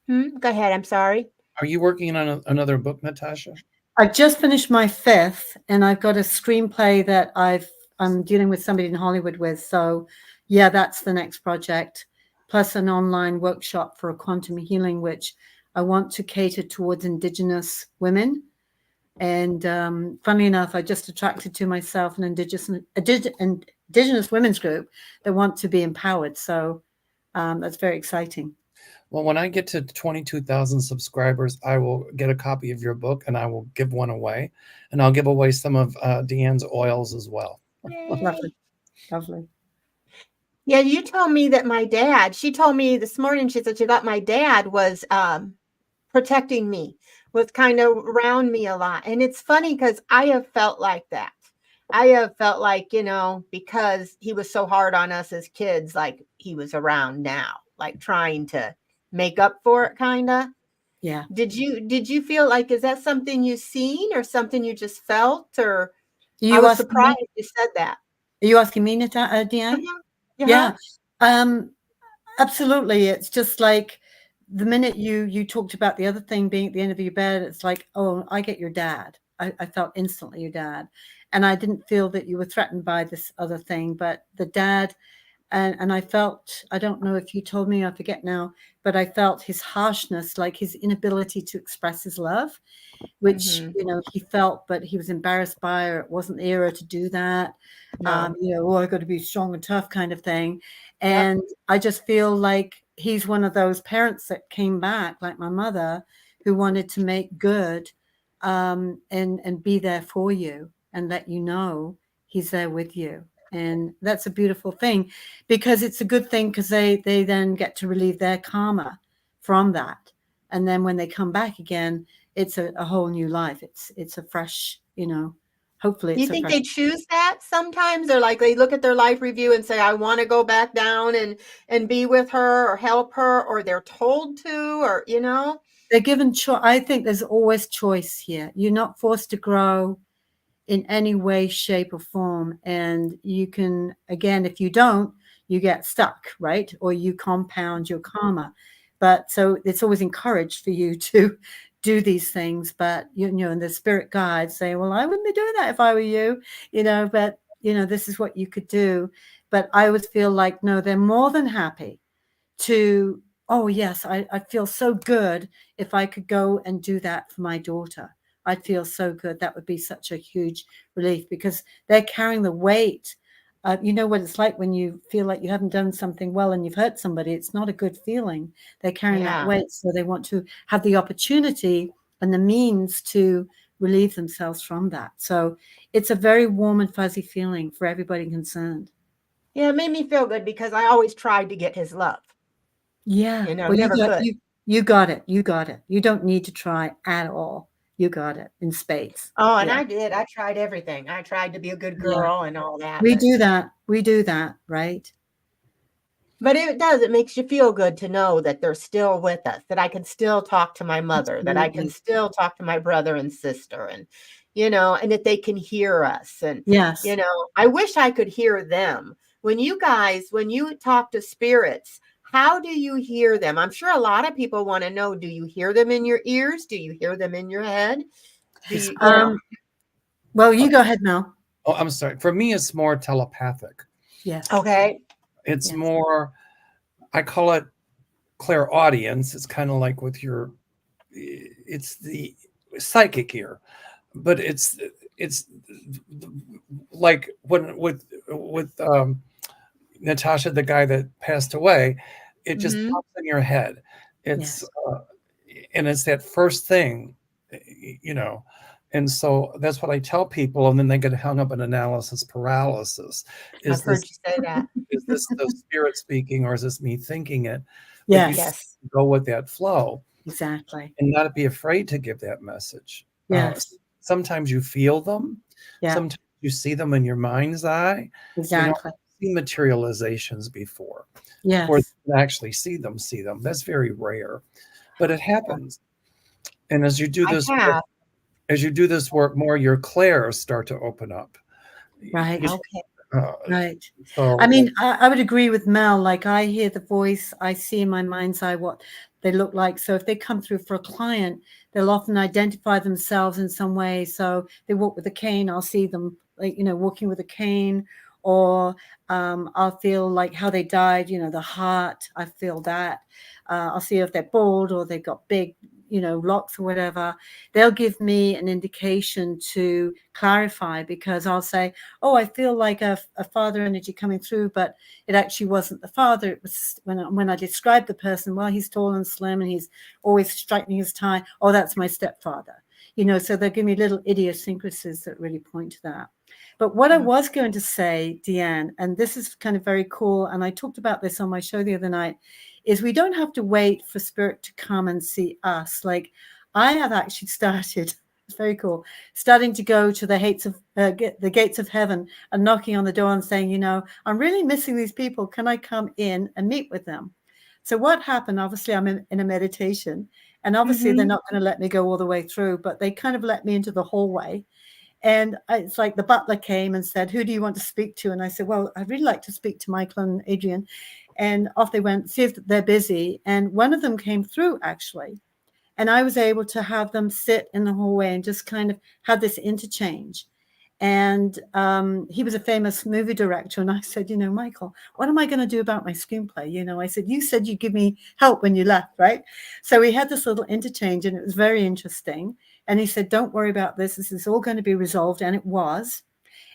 Go ahead. I'm sorry. Are you working on another book, Natasha? I just finished my 5th, and I've got a screenplay that I'm dealing with somebody in Hollywood with. So yeah, that's the next project, plus an online workshop for quantum healing, which I want to cater towards Indigenous women. And funnily enough, I just attracted to myself an Indigenous women's group that want to be empowered. So that's very exciting. Well, when I get to 22,000 subscribers, I will get a copy of your book and I will give one away. And I'll give away some of Deann's oils as well. Lovely. Lovely. Yeah, you told me that she told me this morning, she said she thought my dad was protecting me, was kind of around me a lot. And it's funny because I have felt like that. I have felt like, because he was so hard on us as kids, like he was around now, like trying to make up for it, kind of. Yeah. Did you feel like, is that something you've seen or something you just felt? Or I was surprised you said that. Are you asking me, Deann? Yeah. Absolutely. It's just like the minute you talked about the other thing being at the end of your bed, it's like, oh, I get your dad. I felt instantly your dad. And I didn't feel that you were threatened by this other thing, but the dad, And I felt, I don't know if you told me, I forget now, but I felt his harshness, like his inability to express his love, which, Mhm. you know, he felt, but he was embarrassed by, or it wasn't the era to do that. No. You know, oh, I got to be strong and tough kind of thing. Yep. And I just feel like he's one of those parents that came back, like my mother, who wanted to make good, and be there for you and let you know he's there with you. And that's a beautiful thing, because it's a good thing, because they then get to relieve their karma from that. And then when they come back again, it's a whole new life. It's a fresh, you know, hopefully Do you it's a think fresh. they choose that sometimes? Or like they look at their life review and say, I want to go back down and be with her or help her, or they're told to, or, you know? They're given choice. I think there's always choice here. You're not forced to grow in any way, shape, or form. And you can, again, if you don't, you get stuck, right? Or you compound your karma. But so it's always encouraged for you to do these things. But, you know, and the spirit guides say, well, I wouldn't be doing that if I were you, you know, but, you know, this is what you could do. But I would feel like, no, they're more than happy to, oh, yes, I feel so good if I could go and do that for my daughter. I'd feel so good. That would be such a huge relief, because they're carrying the weight. You know what it's like when you feel like you haven't done something well and you've hurt somebody. It's not a good feeling. They're carrying that Yeah. weight. So they want to have the opportunity and the means to relieve themselves from that. So it's a very warm and fuzzy feeling for everybody concerned. Yeah, it made me feel good because I always tried to get his love. Yeah. You know, Well, never could. you got it. You got it. You don't need to try at all. You got it in spades. Oh, and Yeah. I did. I tried everything. I tried to be a good Yeah. girl and all that. We do that. We do that, right? But it does. It makes you feel good to know that they're still with us, that I can still talk to my mother, that I can Absolutely. still talk to my brother and sister, and, you know, and that they can hear us. And, Yes. you know, I wish I could hear them. When you talk to spirits, how do you hear them? I'm sure a lot of people want to know, do you hear them in your ears? Do you hear them in your head? Do you, you know? Well, you go ahead, Mel. Oh, I'm sorry. For me, it's more telepathic. Yes. Okay. It's Yes. more, I call it clairaudience. It's kind of like with your, it's the psychic ear, but it's like when with Natasha, the guy that passed away, it just Mhm. pops in your head. It's Yes. and it's that first thing, you know. And so that's what I tell people, and then they get hung up in analysis paralysis. I've heard you say that. Is this the spirit speaking, or is this me thinking it? But you Yes. Yes. go with that flow Exactly. and not be afraid to give that message. Yes. Sometimes you feel them. Yeah. Sometimes you see them in your mind's eye. Exactly. See materializations before. Yes. Or actually see them. That's very rare, but it happens. And as you do I this have. work, more, your clairs start to open up. Right. Okay. Right. So I mean, I would agree with Mel. Like, I hear the voice, I see in my mind's eye what they look like. So if they come through for a client, they'll often identify themselves in some way. So they walk with a cane, I'll see them, like, you know, walking with a cane, or I'll feel like how they died, you know, the heart, I feel that. I'll see if they're bald or they've got big, you know, locks or whatever. They'll give me an indication to clarify, because I'll say, oh, I feel like a father energy coming through, but it actually wasn't the father. It was when I described the person, well, he's tall and slim and he's always straightening his tie. Oh, that's my stepfather. You know, so they'll give me little idiosyncrasies that really point to that. But what I was going to say, Deann, and this is kind of very cool, and I talked about this on my show the other night, is we don't have to wait for spirit to come and see us. Like, I have actually started, it's very cool, starting to go to the gates of heaven and knocking on the door and saying, you know, I'm really missing these people. Can I come in and meet with them? So what happened, obviously I'm in a meditation, and obviously they're not going to let me go all the way through, but they kind of let me into the hallway. And it's like the butler came and said, who do you want to speak to? And I said, well, I'd really like to speak to Michael and Adrian. And off they went, see if they're busy. And one of them came through, actually. And I was able to have them sit in the hallway and just kind of have this interchange. And he was a famous movie director. And I said, Michael, what am I going to do about my screenplay? I said, you said you'd give me help when you left, right? So we had this little interchange, and it was very interesting. And he said, don't worry about this. This is all going to be resolved. And it was.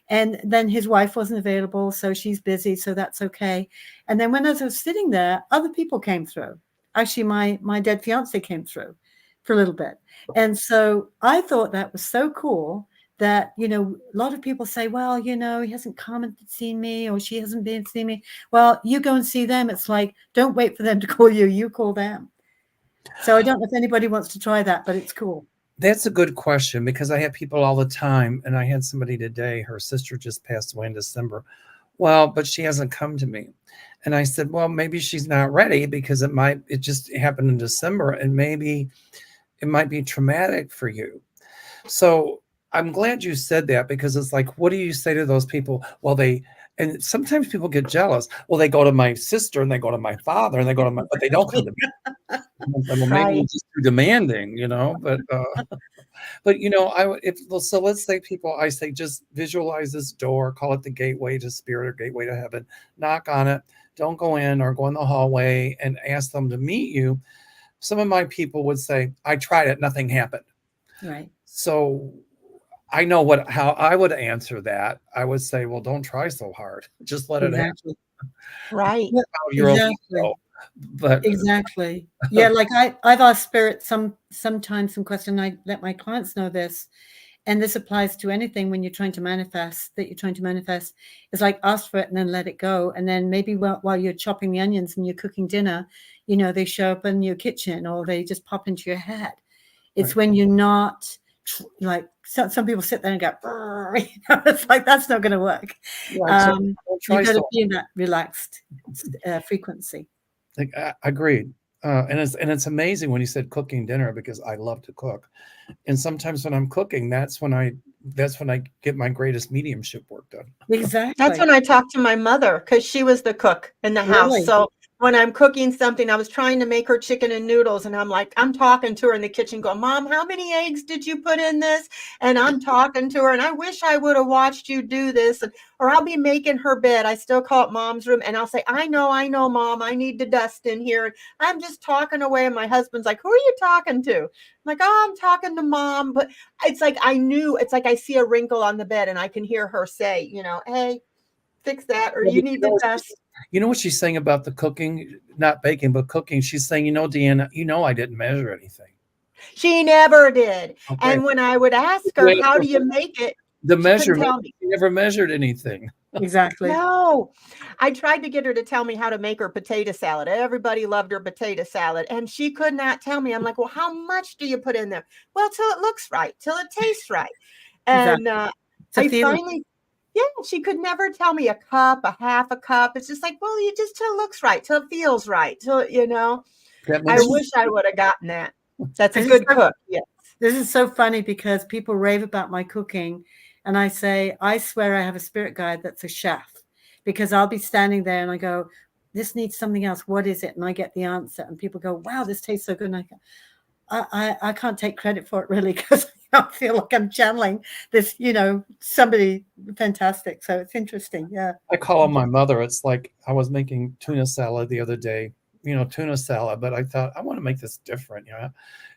And then his wife wasn't available, so she's busy, so that's okay. And then when I was sitting there, other people came through. Actually, my dead fiance came through for a little bit. And so I thought that was so cool that, a lot of people say, well, he hasn't come and seen me, or she hasn't been to see me. Well, you go and see them. It's like, don't wait for them to call you. You call them. So I don't know if anybody wants to try that, but it's cool. That's a good question, because I have people all the time, and I had somebody today, her sister just passed away in December. Well, but she hasn't come to me. And I said, well, maybe she's not ready, because it just happened in December, and maybe it might be traumatic for you. So I'm glad you said that, because it's like, what do you say to those people? Well, and sometimes people get jealous. Well, they go to my sister and they go to my father and they go to but they don't come to me. Well, maybe you're just too demanding, but so let's say I say, just visualize this door, call it the gateway to spirit or gateway to heaven, knock on it, don't go in or go in the hallway, and ask them to meet you. Some of my people would say, I tried it, nothing happened. Right. So I know how I would answer that. I would say, well, don't try so hard. Just let it happen. Right. Exactly. But exactly. Yeah. Like I've asked spirit sometimes some question. I let my clients know this, and this applies to anything when you're trying to manifest, is like, ask for it and then let it go. And then maybe while you're chopping the onions and you're cooking dinner, they show up in your kitchen, or they just pop into your head. It's right. When you're not, like, some people sit there and go, it's like, that's not going to work. Right, you got to be in that relaxed frequency. Agreed. And it's amazing when you said cooking dinner, because I love to cook, and sometimes when I'm cooking, that's when I get my greatest mediumship work done. Exactly. That's when I talked to my mother, because she was the cook in the house. Really? So when I'm cooking something, I was trying to make her chicken and noodles, and I'm talking to her in the kitchen going, Mom, how many eggs did you put in this? And I'm talking to her, and I wish I would have watched you do this. Or I'll be making her bed. I still call it Mom's room. And I'll say, I know, Mom, I need to dust in here. And I'm just talking away. And my husband's like, who are you talking to? I'm like, oh, I'm talking to Mom. But it's like, it's like I see a wrinkle on the bed, and I can hear her say, hey, fix that, or you need to dust. You know what she's saying about the cooking, not baking, but cooking? She's saying, Deann, I didn't measure anything. She never did. Okay. And when I would ask her, how do you make it? The measurement, she never measured anything. Exactly. No, I tried to get her to tell me how to make her potato salad. Everybody loved her potato salad, and she could not tell me. I'm like, well, how much do you put in there? Well, till it looks right, till it tastes right. And exactly. She could never tell me a cup, a half a cup. It's just like, well, you just till it looks right, till it feels right, till I wish I would have gotten that. That's a good cook. Yes. This is so funny, because people rave about my cooking, and I say, I swear I have a spirit guide that's a chef, because I'll be standing there and I go, this needs something else. What is it? And I get the answer, and people go, wow, this tastes so good. And I go, I can't take credit for it, really, because I feel like I'm channeling this, somebody fantastic. So it's interesting. Yeah. I call on my mother. It's like, I was making tuna salad the other day, tuna salad, but I thought, I want to make this different,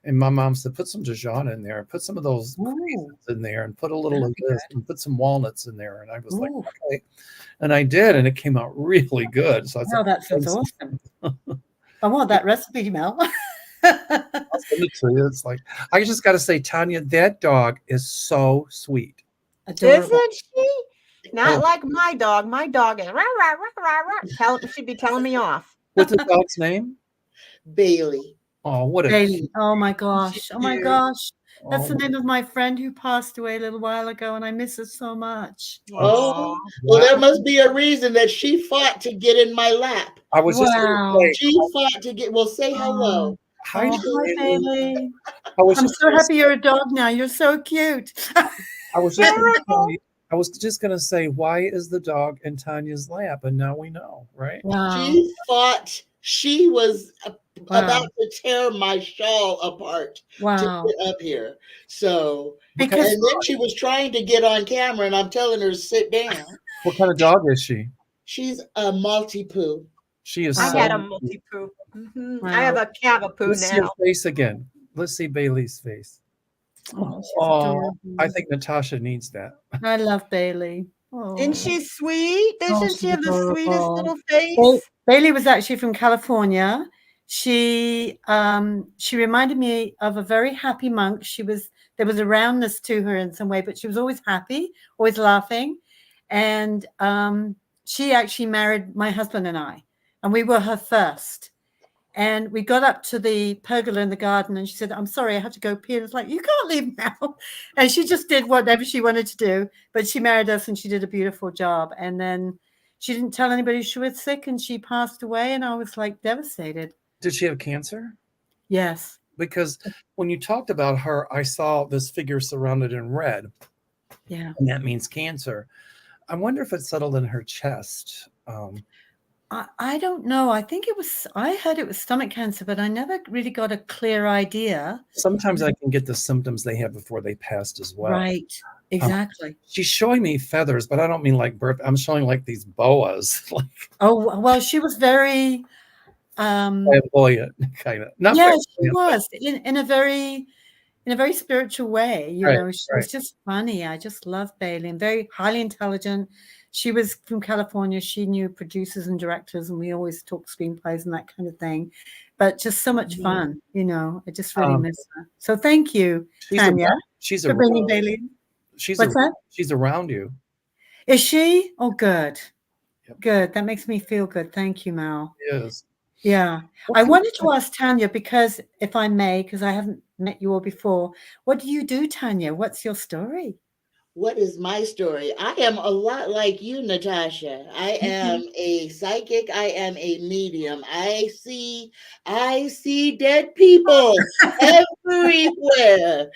And my mom said, put some Dijon in there, put some of those raisins in there, and put a little of this, and put some walnuts in there. And I was like, okay. And I did, and it came out really good. So I thought, that sounds awesome. I want that recipe, Mel. I'll send it to you. It's like, I just got to say, Tanya, that dog is so sweet. Adorable. Isn't she? Not like my dog. My dog is rah, rah, rah, rah, rah. She'd be telling me off. What's the dog's name? Bailey. Oh, what a Bailey. Oh my gosh. Oh my gosh. That's the name of my friend who passed away a little while ago, and I miss her so much. Oh, well, there must be a reason that she fought to get in my lap. I was just going to say, she fought to get. Well, say hello. Hi, Bailey. I'm so happy you're a dog now. You're so cute. I was just going to say, why is the dog in Tanya's lap? And now we know, right? Wow. She fought. She was about to tear my shawl apart to Wow. get up here. So, Because and then she was trying to get on camera, and I'm telling her to sit down. What kind of dog is she? She's a Maltipoo. She is I so had a cute. multi-poo. Wow. I have a Cavapoo Let's see her now. face again. Let's see Bailey's face. oh, she's Oh, adorable. I think Natasha needs that. I love Bailey. Oh. Isn't she sweet? Doesn't she's she have the sweetest adorable. little face? Bailey was actually from California. She reminded me of a very happy monk. There was a roundness to her in some way, but she was always happy, always laughing. And she actually married my husband and we were her first. And we got up to the pergola in the garden, and she said, "I'm sorry, I have to go pee." And it's like, "You can't leave now." And she just did whatever she wanted to do. But she married us, and she did a beautiful job. And then she didn't tell anybody she was sick, and she passed away. And I was like devastated. Did she have cancer? Yes. Because when you talked about her, I saw this figure surrounded in red. Yeah. And that means cancer. I wonder if it settled in her chest. I don't know. I heard it was stomach cancer, but I never really got a clear idea. Sometimes I can get the symptoms they had before they passed as well. Right. Exactly. She's showing me feathers, but I don't mean like birth. I'm showing like these boas. Like, Oh, well, she was very flamboyant, kind of. Not yeah, she flamboyant, was in a very spiritual way. You Right, know, she was just funny. I just love Bailey, and very highly intelligent. She was from California. She knew producers and directors, and we always talked screenplays and that kind of thing. But just so much fun, you know. I just really miss her. So thank you, Tanya, she's for bringing Bailey. What's that? She's around you. Is she? Oh, good. Yep. Good. That makes me feel good. Thank you, Mel. Yes. Yeah. I wanted to ask Tanya, because if I may, because I haven't met you all before, what do you do, Tanya? What's your story? What is my story? I am a lot like you, Natasha. I am a psychic. I am a medium. I see dead people everywhere.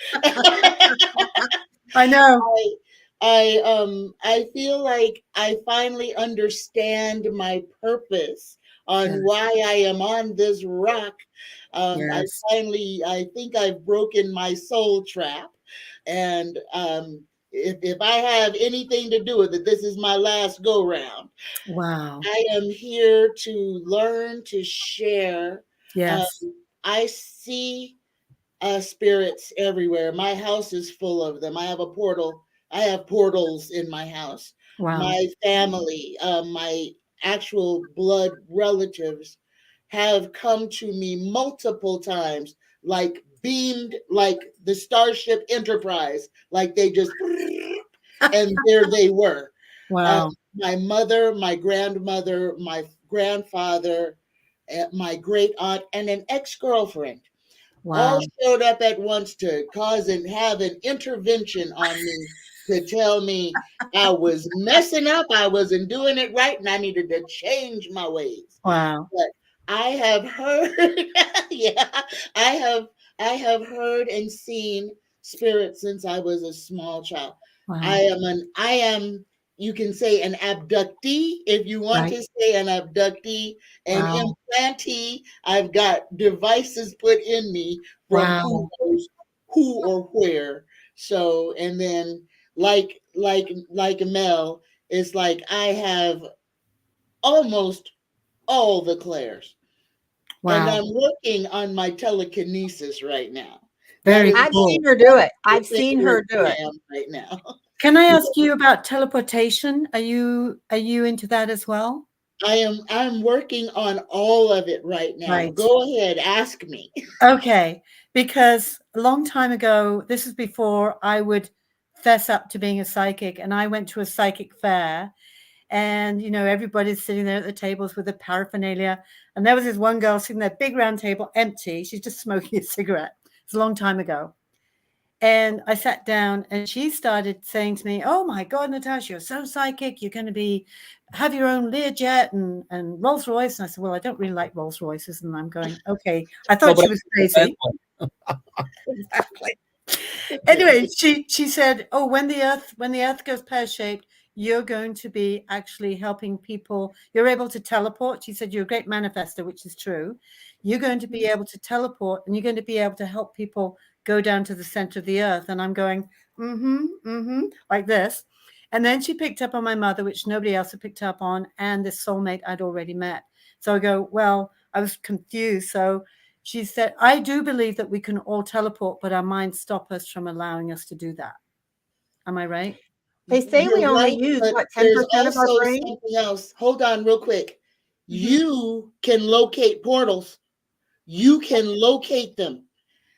I know. I feel like I finally understand my purpose on why I am on this rock. Yes. I think I've broken my soul trap, and if I have anything to do with it, this is my last go round. Wow. I am here to learn, to share. Yes. I see spirits everywhere. My house is full of them. I have portals in my house. Wow. My family, my actual blood relatives have come to me multiple times, like beamed like the Starship Enterprise, like they just, and there they were. Wow. My mother, my grandmother, my grandfather, my great aunt, and an ex-girlfriend. Wow. All showed up at once to cause and have an intervention on me, to tell me I was messing up, I wasn't doing it right, and I needed to change my ways. Wow. But I have heard, I have heard and seen spirits since I was a small child. Wow. I am, you can say, an abductee, if you want to say an abductee, an implantee. I've got devices put in me from who knows who or where. So, and then like Mel, it's like I have almost all the clairs. Wow. And I'm working on my telekinesis right now. Very I've cool. seen her do it. I've seen her do it right now. Can I ask you about teleportation? Are you into that as well? I'm working on all of it right now. Right. Go ahead, ask me. Okay, because a long time ago, this is before I would fess up to being a psychic, and I went to a psychic fair, and you know, everybody's sitting there at the tables with the paraphernalia, and there was this one girl sitting there, big round table, empty. She's just smoking a cigarette. It's a long time ago. And I sat down, and she started saying to me, "Oh my God, Natasha, you're so psychic. You're going to have your own Learjet and Rolls Royce." And I said, "Well, I don't really like Rolls Royces." And I'm going, "Okay." I thought she was crazy. Exactly. Anyway, she said, "Oh, when the Earth goes pear-shaped, you're going to be actually helping people. You're able to teleport. She said you're a great manifester, which is true. You're going to be able to teleport, and you're going to be able to help people go down to the center of the earth. And I'm going, like this. And then she picked up on my mother, which nobody else had picked up on, and this soulmate I'd already met. So I go, well, I was confused. So she said, I do believe that we can all teleport, but our minds stop us from allowing us to do that. Am I right? They say we You're only right, use, but what, there's 10% of our also brain? something else. Hold on real quick. You can locate portals. You can locate them.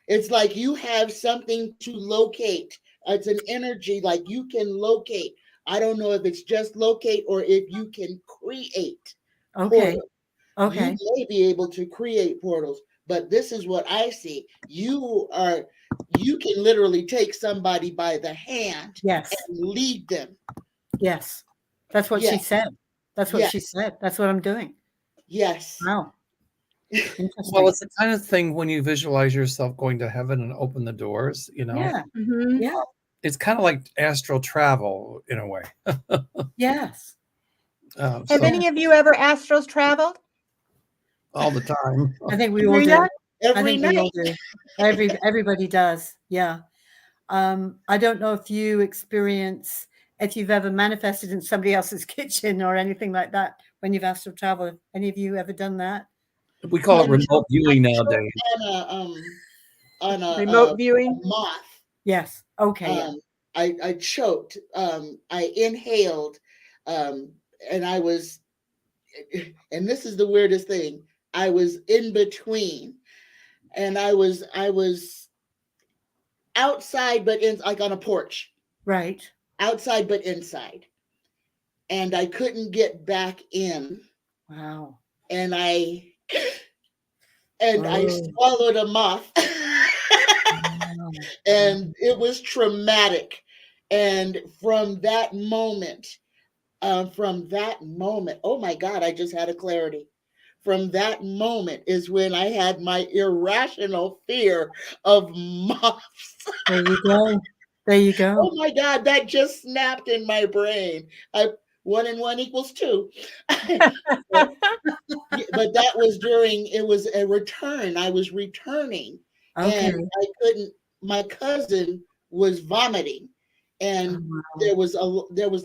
It's like you have something to locate. It's an energy like you can locate. I don't know if it's just locate or if you can create Okay. portals. Okay. You may be able to create portals, but this is what I see. You can literally take somebody by the hand Yes. and lead them. Yes. That's what she Yes. said. That's what Yes. she said. That's what I'm doing. Yes. Wow. Interesting. Well, it's the kind of thing when you visualize yourself going to heaven and open the doors, you know. Yeah. Mhm. Yeah. It's kind of like astral travel in a way. Yes. Have So any of you ever astros traveled? all the time. I think we all Do do. ya? I Every think we all night. do. Everybody does. Yeah. I don't know if you've ever manifested in somebody else's kitchen or anything like that when you've astral traveled. Any of you ever done that? We call it remote viewing I nowadays. on a Remote viewing? moth. Yes. Okay. Yeah. I choked. I inhaled, and I was, and this is the weirdest thing. I was in between, and I was outside, but in like on a porch. Right. Outside, but inside, and I couldn't get back in. Wow. And I swallowed a moth. And it was traumatic. And from that moment, oh my God, I just had a clarity. From that moment is when I had my irrational fear of moths. There you go. There you go. Oh my God, that just snapped in my brain. 1 and 1 equals 2. But that was it was a return. I was returning. Okay. And I couldn't, my cousin was vomiting. And there was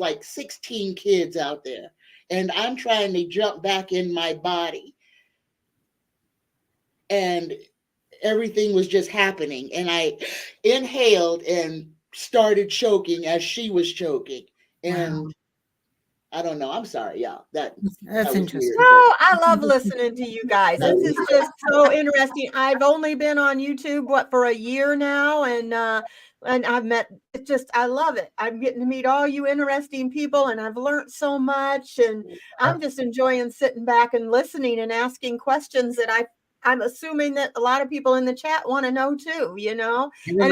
like 16 kids out there. And I'm trying to jump back in my body. And everything was just happening. And I inhaled and started choking as she was choking. And I don't know. I'm sorry, y'all. That's interesting. weird. No, I love listening to you guys. This is just so interesting. I've only been on YouTube, for a year now, and I've met, it's just, I love it. I'm getting to meet all you interesting people, and I've learned so much, and I'm just enjoying sitting back and listening and asking questions that I'm assuming that a lot of people in the chat want to know too, and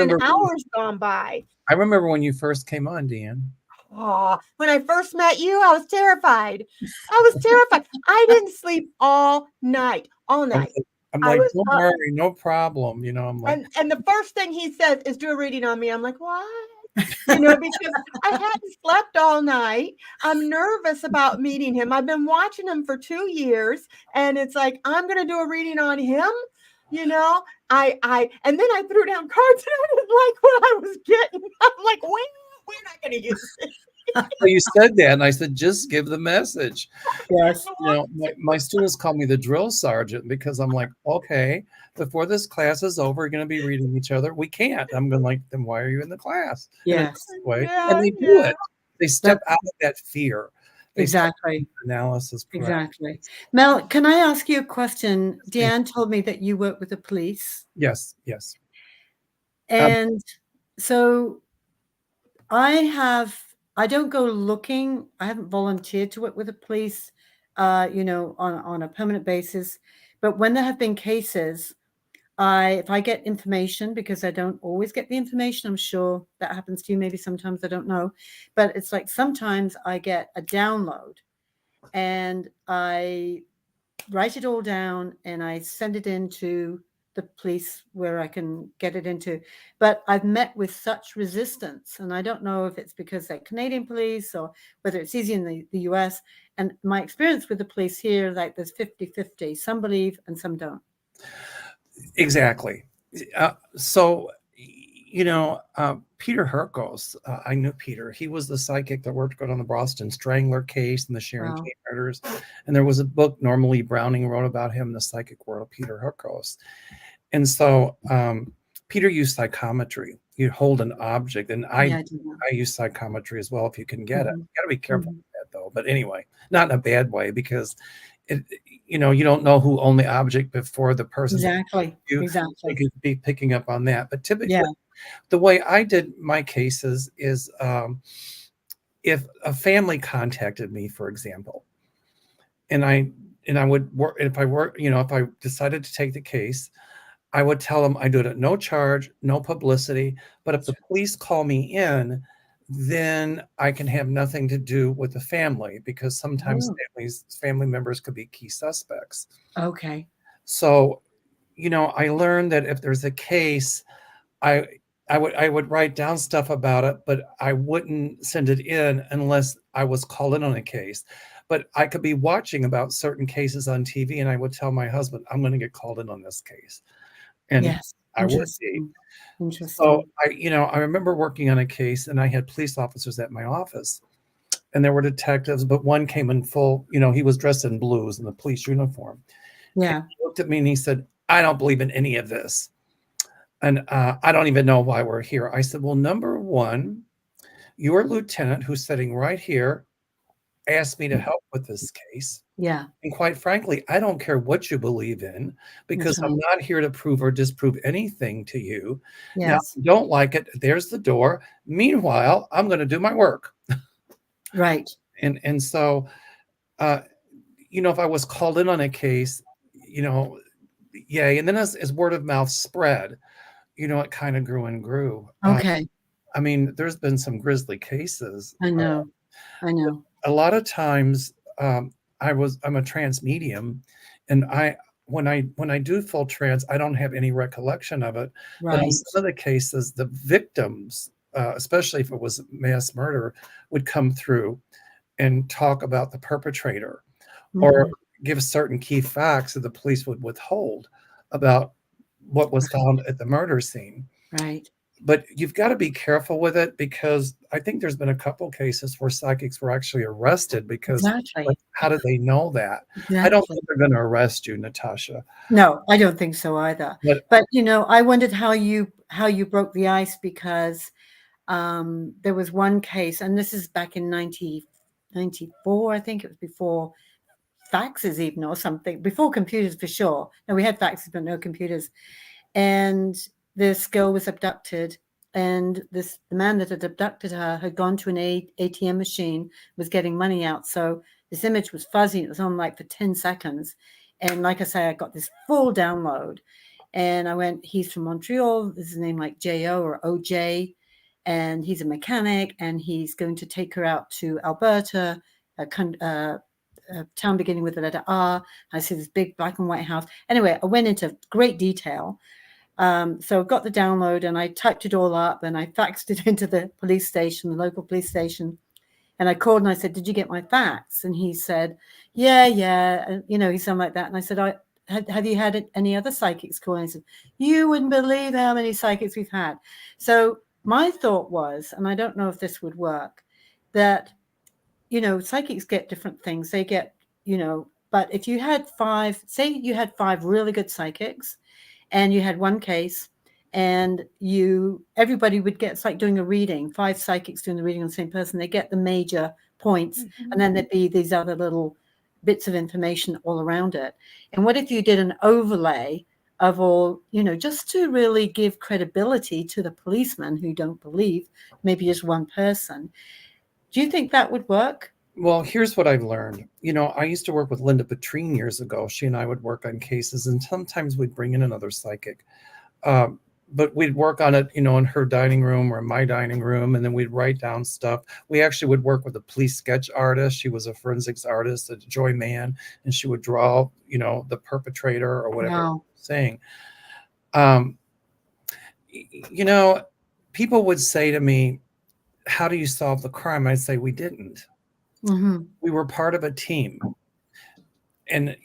an hour's gone by. I remember when you first came on, Deann. Oh, when I first met you, I was terrified. I didn't sleep all night. I'm like, don't worry, no problem. I'm like, and the first thing he says is do a reading on me. I'm like, what? Because I hadn't slept all night. I'm nervous about meeting him. I've been watching him for 2 years, and it's like, I'm going to do a reading on him. And then I threw down cards, and I didn't like what I was getting. I'm like, we're not going to use it. So you said that, and I said, just give the message. Yes. My students call me the drill sergeant because I'm like, okay, before this class is over, we're going to be reading each other. We can't. I'm going like, then why are you in the class? Yes. And they do it. They step out of that fear. Exactly. Analysis. Exactly. Mel, can I ask you a question? Deann told me that you work with the police. Yes. And so I don't go looking. I haven't volunteered to work with the police, on a permanent basis. But when there have been cases, if I get information, because I don't always get the information, I'm sure that happens to you. Maybe sometimes I don't know, but it's like sometimes I get a download and I write it all down and I send it into the police where I can get it into. But I've met with such resistance, and I don't know if it's because they're Canadian police or whether it's easy in the US. And my experience with the police here, like there's 50-50. Some believe and some don't. Exactly. So, Peter Herkos, I knew Peter. He was the psychic that worked on the Boston Strangler case and the Sharon King murders. And there was a book Normally Browning wrote about him, The Psychic World of Peter Herkos. And so Peter used psychometry. You hold an object, and I use psychometry as well if you can get it. You got to be careful with that, though. But anyway, not in a bad way, because you don't know who owned the object before the person. Exactly. You could be picking up on that. But typically, the way I did my cases is if a family contacted me, for example, and I would work, if I decided to take the case, I would tell them I do it at no charge, no publicity. But if the police call me in, then I can have nothing to do with the family, because sometimes family members could be key suspects. Okay. So, I learned that if there's a case, I would write down stuff about it, but I wouldn't send it in unless I was called in on a case. But I could be watching about certain cases on TV, and I would tell my husband, I'm going to get called in on this case. And I would be. Interesting. So I remember working on a case, and I had police officers at my office, and there were detectives, but one came in full, he was dressed in blues in the police uniform. Yeah. And he looked at me and he said, I don't believe in any of this. And I don't even know why we're here. I said, well, number one, your lieutenant, who's sitting right here, asked me to help with this case. Yeah. And quite frankly, I don't care what you believe in, because I'm not here to prove or disprove anything to you. Yes. Now, if you don't like it, there's the door. Meanwhile, I'm going to do my work. Right. And so, if I was called in on a case, yay. And then as word of mouth spread, it kind of grew and grew. Okay. There's been some grisly cases. I know. A lot of times, I'm a trance medium, and when I do full trance, I don't have any recollection of it. Right. But in some of the cases, the victims, especially if it was mass murder, would come through and talk about the perpetrator, or give certain key facts that the police would withhold about what was found at the murder scene. Right. But you've got to be careful with it, because I think there's been a couple cases where psychics were actually arrested because how did they know that? Exactly. I don't think they're going to arrest you, Natasha. No, I don't think so either. But I wondered how you broke the ice, because there was one case, and this is back in 1994, I think it was before faxes even, or something, before computers for sure. No, we had faxes, but no computers. And this girl was abducted, and the man that had abducted her had gone to an ATM machine, was getting money out. So this image was fuzzy. It was on like for 10 seconds. And like I say, I got this full download, and I went, he's from Montreal. This is a name like J.O. or O.J., and he's a mechanic, and he's going to take her out to Alberta, a town beginning with the letter R. I see this big black and white house. Anyway, I went into great detail. So I got the download, and I typed it all up, and I faxed it into the police station, the local police station. And I called and I said, did you get my fax? And he said, yeah. And, he sounded like that. And I said, have you had any other psychics call? And he said, you wouldn't believe how many psychics we've had. So my thought was, and I don't know if this would work, that, psychics get different things. They get, but if you had say you had 5 really good psychics, and you had one case, and everybody would get, it's like doing a reading, 5 psychics doing the reading on the same person. They get the major points, and then there'd be these other little bits of information all around it. And what if you did an overlay of all, just to really give credibility to the policemen who don't believe, maybe just one person? Do you think that would work? Well, here's what I've learned. I used to work with Linda Petrine years ago. She and I would work on cases, and sometimes we'd bring in another psychic. But we'd work on it, in her dining room or in my dining room, and then we'd write down stuff. We actually would work with a police sketch artist. She was a forensics artist, a Joy Mann, and she would draw, the perpetrator or whatever. Wow. Saying. You know, people would say to me, how do you solve the crime? I'd say we didn't. We were part of a team. And,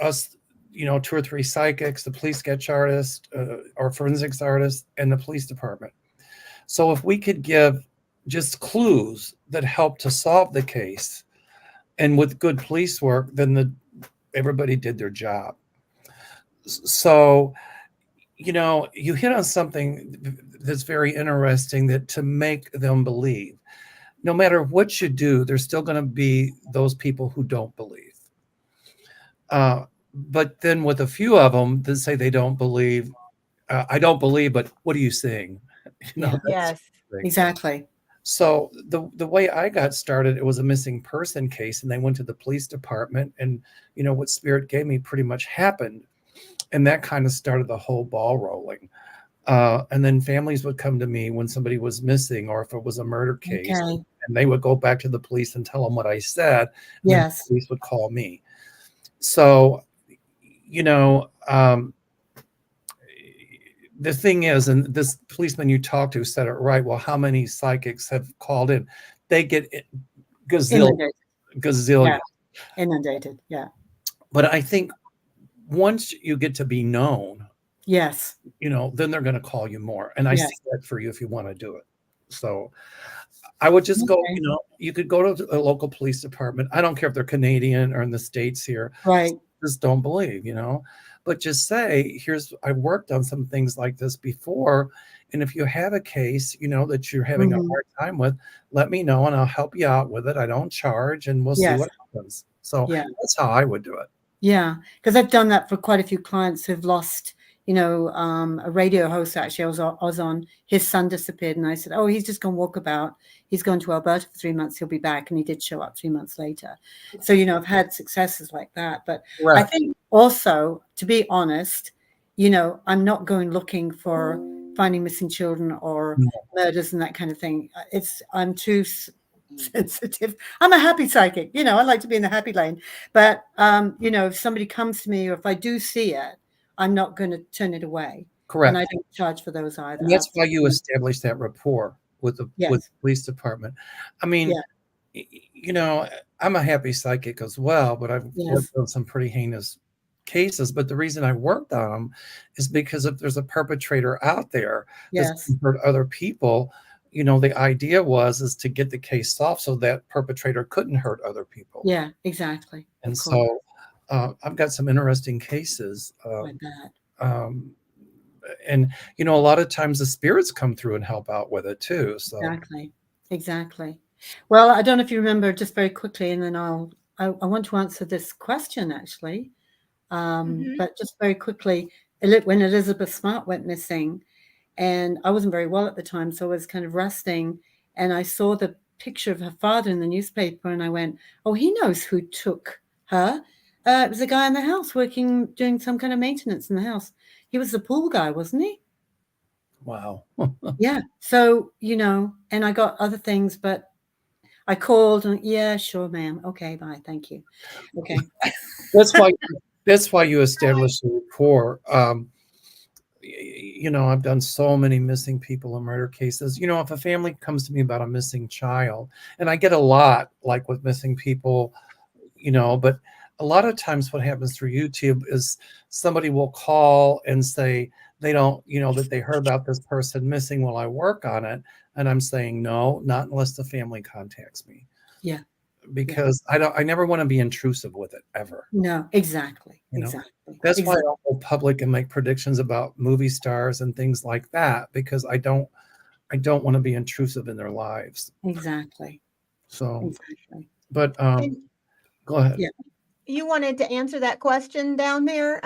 us, 2 or 3 psychics, the police sketch artist, or forensics artist, and the police department. So if we could give just clues that help to solve the case, and with good police work, then everybody did their job. So, you hit on something that's very interesting, that to make them believe, no matter what you do, there's still going to be those people who don't believe. But then with a few of them that say they don't believe, I don't believe, but what are you saying? Yes, exactly. So the way I got started, it was a missing person case, and they went to the police department, and what Spirit gave me pretty much happened, and that kind of started the whole ball rolling. And then families would come to me when somebody was missing, or if it was a murder case, and they would go back to the police and tell them what I said. And then the police would call me. So, the thing is, and this policeman you talked to said it right. Well, how many psychics have called in? They get gazillion. Yeah. Inundated. Yeah. But I think once you get to be known, yes, then they're going to call you more. And I see that for you if you want to do it. So I would just go, you could go to a local police department. I don't care if they're Canadian or in the States here. Right. Just don't believe, but just say, I've worked on some things like this before. And if you have a case, that you're having a hard time with, let me know and I'll help you out with it. I don't charge, and we'll see what happens. So that's how I would do it. Yeah. Because I've done that for quite a few clients who've lost, a radio host. Actually, I was on, his son disappeared, and I said, oh, he's just gone walkabout. He's gone to Alberta for 3 months. He'll be back. And he did show up 3 months later. So, I've had successes like that. But I think also, to be honest, I'm not going looking for finding missing children or murders and that kind of thing. I'm too sensitive. I'm a happy psychic. I like to be in the happy lane. But, if somebody comes to me, or if I do see it, I'm not going to turn it away. Correct. And I don't charge for those either. And that's why you establish that rapport with the police department. I mean, I'm a happy psychic as well, but I've worked on some pretty heinous cases. But the reason I worked on them is because if there's a perpetrator out there that's hurt other people, the idea is to get the case solved so that perpetrator couldn't hurt other people. Yeah, exactly. And so I've got some interesting cases. And a lot of times the spirits come through and help out with it too. So exactly. Well, I don't know if you remember, just very quickly, and then I want to answer this question actually. But just very quickly, when Elizabeth Smart went missing, and I wasn't very well at the time, so I was kind of resting, and I saw the picture of her father in the newspaper, and I went, oh, he knows who took her. It was a guy in the house doing some kind of maintenance in the house. He was the pool guy, wasn't he? Wow. Yeah. So, and I got other things, but I called and yeah, sure, ma'am. Okay, bye. Thank you. Okay. That's why you establish the rapport. I've done so many missing people and murder cases. If a family comes to me about a missing child, and I get a lot, like with missing people, but a lot of times what happens through YouTube is somebody will call and say they don't, that they heard about this person missing while I work on it. And I'm saying, no, not unless the family contacts me. Yeah. Because I never want to be intrusive with it ever. No, exactly. Exactly. That's why I don't go public and make predictions about movie stars and things like that, because I don't want to be intrusive in their lives. Exactly. So, but go ahead. Yeah. You wanted to answer that question down there?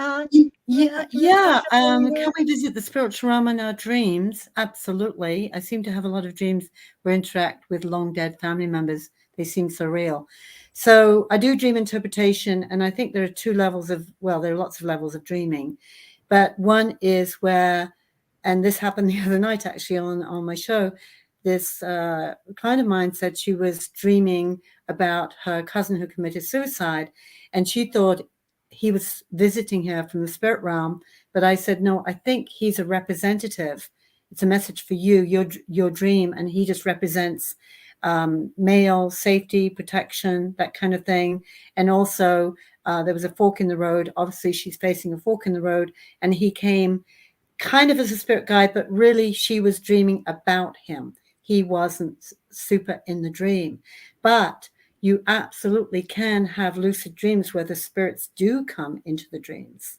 Yeah. Can we visit the spiritual realm in our dreams? Absolutely. I seem to have a lot of dreams where I interact with long dead family members. They seem so real. So I do dream interpretation, and I think there are there are lots of levels of dreaming. But one is where, and this happened the other night actually on my show, this client of mine said she was dreaming about her cousin who committed suicide, and she thought he was visiting her from the spirit realm. But I said, no, I think he's a representative. It's a message for you, your dream, and he just represents male safety, protection, that kind of thing. And also there was a fork in the road. Obviously, she's facing a fork in the road, and he came kind of as a spirit guide, but really she was dreaming about him. He wasn't super in the dream. But you absolutely can have lucid dreams where the spirits do come into the dreams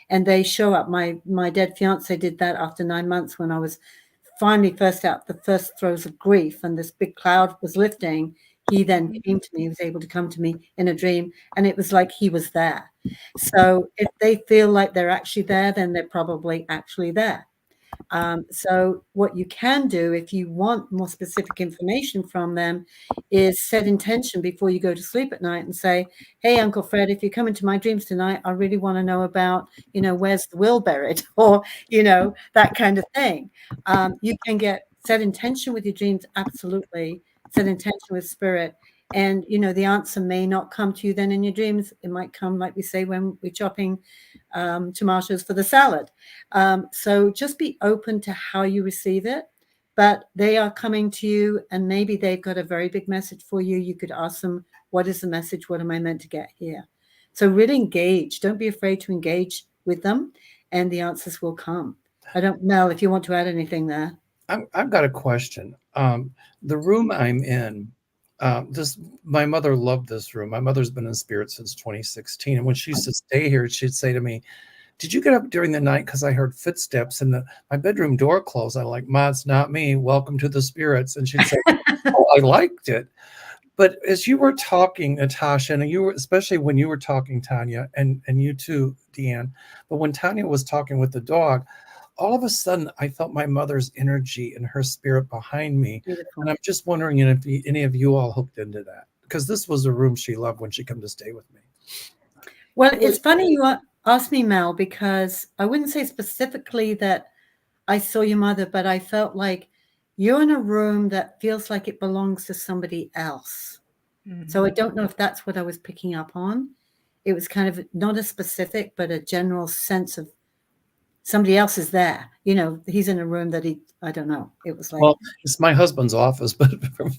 and they show up. My dead fiance did that after 9 months when I was finally first out the first throes of grief and this big cloud was lifting. He then came to me. He was able to come to me in a dream, and it was like he was there. So if they feel like they're actually there, then they're probably actually there. So what you can do if you want more specific information from them is set intention before you go to sleep at night and say, hey, Uncle Fred, if you come into my dreams tonight, I really want to know about, where's the will buried, or, that kind of thing. You can set intention with your dreams. Absolutely. Set intention with spirit. And, the answer may not come to you then in your dreams. It might come, like we say, when we're chopping tomatoes for the salad. So just be open to how you receive it, but they are coming to you and maybe they've got a very big message for you. You could ask them, what is the message? What am I meant to get here? So really engage. Don't be afraid to engage with them and the answers will come. I don't know if you want to add anything there. I've got a question. The room I'm in, my mother loved this room. My mother's been in spirit since 2016. And when she used to stay here, she'd say to me, did you get up during the night? Because I heard footsteps and my bedroom door closed. I'm like, Ma, it's not me. Welcome to the spirits. And she'd say, oh, I liked it. But as you were talking, Natasha, and especially when you were talking, Tanya, and you too, Deann, but when Tanya was talking with the dog, all of a sudden I felt my mother's energy and her spirit behind me. Beautiful. And I'm just wondering if any of you all hooked into that, because this was a room she loved when she came to stay with me. Well, it's funny you asked me, Mel, because I wouldn't say specifically that I saw your mother, but I felt like you're in a room that feels like it belongs to somebody else. Mm-hmm. So I don't know if that's what I was picking up on. It was kind of not a specific, but a general sense of somebody else is there. He's in a room that I don't know. It was like, well, it's my husband's office, but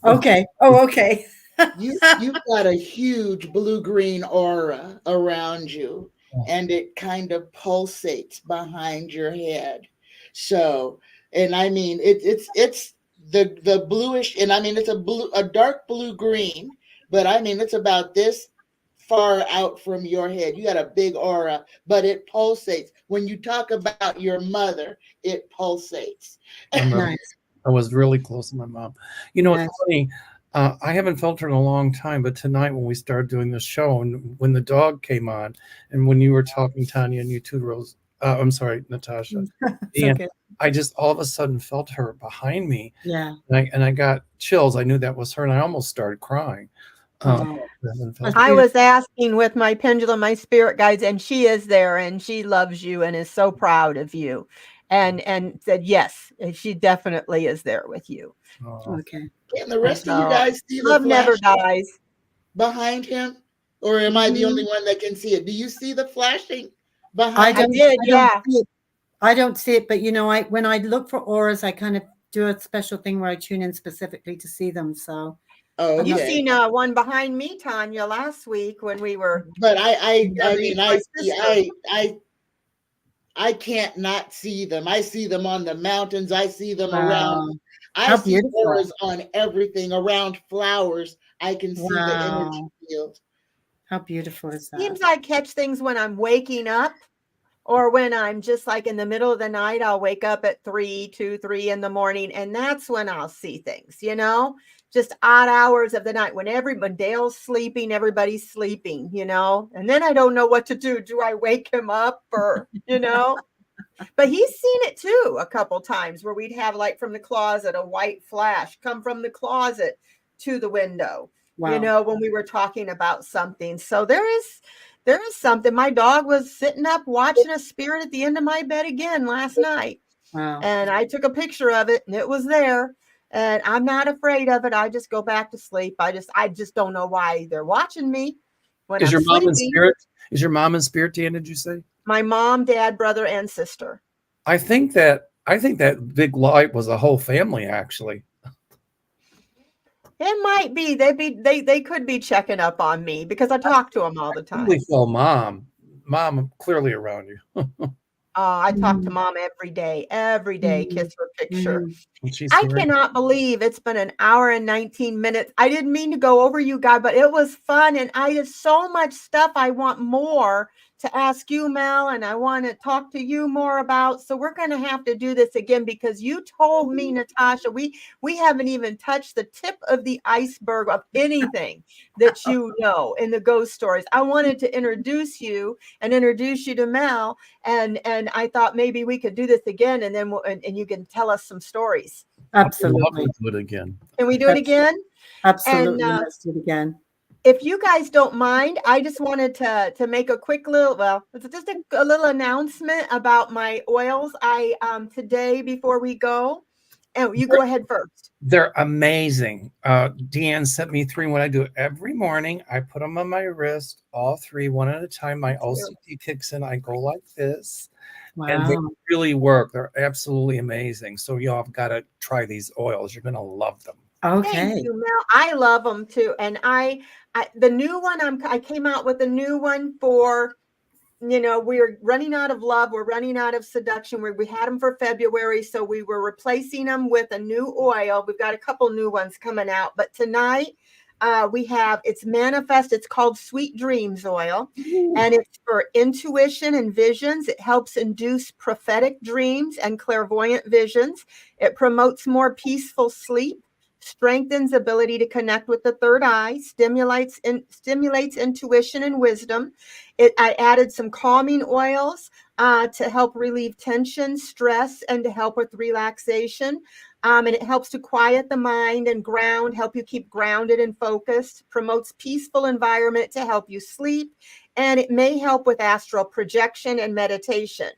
okay. Oh, okay. You've got a huge blue-green aura around you, and it kind of pulsates behind your head. So, and I mean, it's the bluish, and I mean, it's a dark blue-green, but I mean, it's about this far out from your head. You got a big aura, but it pulsates. When you talk about your mother, it pulsates. Nice. I was really close to my mom. Nice. It's funny. I haven't felt her in a long time, but tonight when we started doing this show and when the dog came on and when you were talking, Tanya, and you too, Rose, I'm sorry, Natasha, and okay. I just all of a sudden felt her behind me. Yeah. And I got chills. I knew that was her and I almost started crying. I was asking with my pendulum, my spirit guides, and she is there and she loves you and is so proud of you and said, yes, she definitely is there with you. Okay. Can the rest of you guys see love the never dies behind him? Or am I the only one that can see it? Do you see the flashing behind I don't see it, but when I look for auras, I kind of do a special thing where I tune in specifically to see them. So you seen one behind me, Tanya, last week when we were. But I can't not see them. I see them on the mountains. I see them around. I see auras on everything around flowers. I can see the energy field. How beautiful is that? Seems I catch things when I'm waking up or when I'm just like in the middle of the night. I'll wake up at 3 in the morning, and that's when I'll see things, just odd hours of the night when Dale's sleeping, everybody's sleeping, and then I don't know what to do. Do I wake him up or, But he's seen it too a couple times where we'd have like from the closet a white flash come from the closet to the window, when we were talking about something. So there is something. My dog was sitting up watching a spirit at the end of my bed again last night. Wow. And I took a picture of it and it was there. And I'm not afraid of it. I just go back to sleep. I just don't know why they're watching me. when Is I'm your mom in sleeping. spirit? Is your mom in spirit, Dan, did you say? My mom, dad, brother, and sister. I think that big light was a whole family, actually. It might be. They could be checking up on me because I talk to them all the time. Really feel mom clearly around you. I talk to mom every day, kiss her picture. She's I here. cannot believe it's been an hour and 19 minutes. I didn't mean to go over you guys, but it was fun. And I have so much stuff I want more to ask you, Mel, and I want to talk to you more about. So we're going to have to do this again because you told me, Natasha, we haven't even touched the tip of the iceberg of anything that you know in the ghost stories. I wanted to introduce you to Mel, and I thought maybe we could do this again, and then and you can tell us some stories. Absolutely. I'd love to do it again. Can we do it again? Absolutely. And Let's do it again. if you guys don't mind, I just wanted to make a quick little, well, it's just a little announcement about my oils. I today before we go, and you go ahead first. They're amazing. Deann sent me 3. What I do every morning, I put them on my wrist, all 3, one at a time. My OCD kicks in. I go like this. Wow. And they really work. They're absolutely amazing. So y'all have got to try these oils. You're going to love them. Okay. Thank you, Mel. I love them too. And I the new one, I came out with a new one for, we're running out of love. We're running out of seduction. We had them for February. So we were replacing them with a new oil. We've got a couple new ones coming out. But tonight we have, it's Manifest. It's called Sweet Dreams Oil. And it's for intuition and visions. It helps induce prophetic dreams and clairvoyant visions. It promotes more peaceful sleep, strengthens ability to connect with the third eye, stimulates intuition and wisdom. I added some calming oils to help relieve tension, stress, and to help with relaxation. And it helps to quiet the mind and help you keep grounded and focused, promotes peaceful environment to help you sleep, and it may help with astral projection and meditation.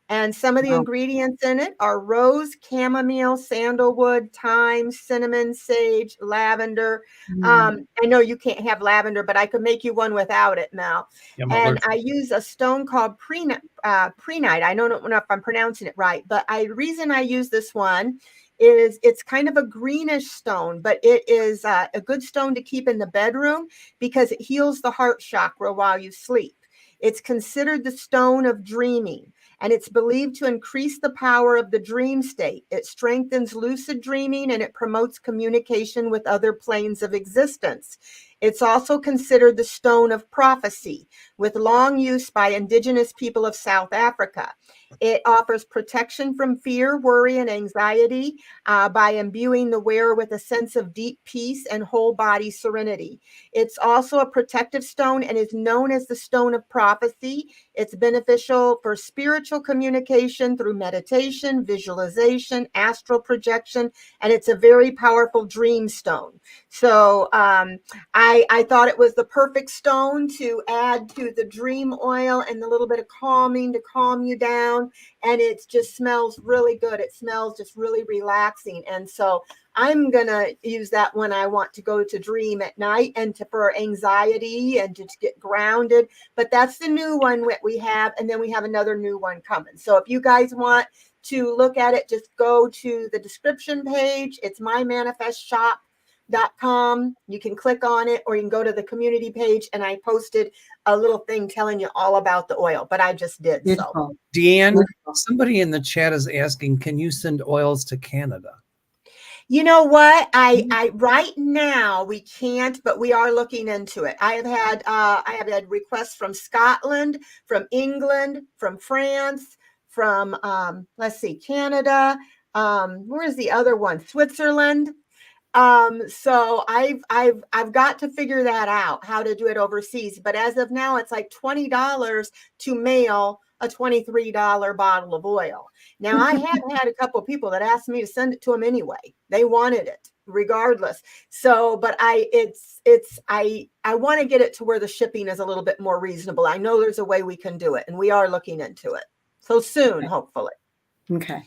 And some of the ingredients in it are rose, chamomile, sandalwood, thyme, cinnamon, sage, lavender. I know you can't have lavender, but I could make you one without it, Mel. Yeah, and I use a stone called prenite. I don't know if I'm pronouncing it right, but the reason I use this one is it's kind of a greenish stone, but it is a good stone to keep in the bedroom because it heals the heart chakra while you sleep. It's considered the stone of dreaming, and it's believed to increase the power of the dream state. It strengthens lucid dreaming, and it promotes communication with other planes of existence. It's also considered the stone of prophecy, with long use by indigenous people of South Africa. It offers protection from fear, worry, and anxiety by imbuing the wearer with a sense of deep peace and whole body serenity. It's also a protective stone and is known as the stone of prophecy. It's beneficial for spiritual communication through meditation, visualization, astral projection, and it's a very powerful dream stone. So I thought it was the perfect stone to add to the dream oil and a little bit of calming to calm you down. And it just smells really good. It smells just really relaxing. And so I'm going to use that when I want to go to dream at night and for anxiety and to get grounded. But that's the new one that we have. And then we have another new one coming. So if you guys want to look at it, just go to the description page. It's mymanifestshop.com. You can click on it, or you can go to the community page, and I posted a little thing telling you all about the oil, but I just did. Beautiful. So Deann, somebody in the chat is asking, can you send oils to Canada? you know what? I right now we can't, but we are looking into it. I have had requests from Scotland, from England, from France, from Canada. Where's the other one? Switzerland. So I've got to figure that out, how to do it overseas. But as of now, it's like $20 to mail a $23 bottle of oil. Now I have had a couple of people that asked me to send it to them anyway. They wanted it regardless. So, but I want to get it to where the shipping is a little bit more reasonable. I know there's a way we can do it, and we are looking into it. So soon, hopefully. Okay.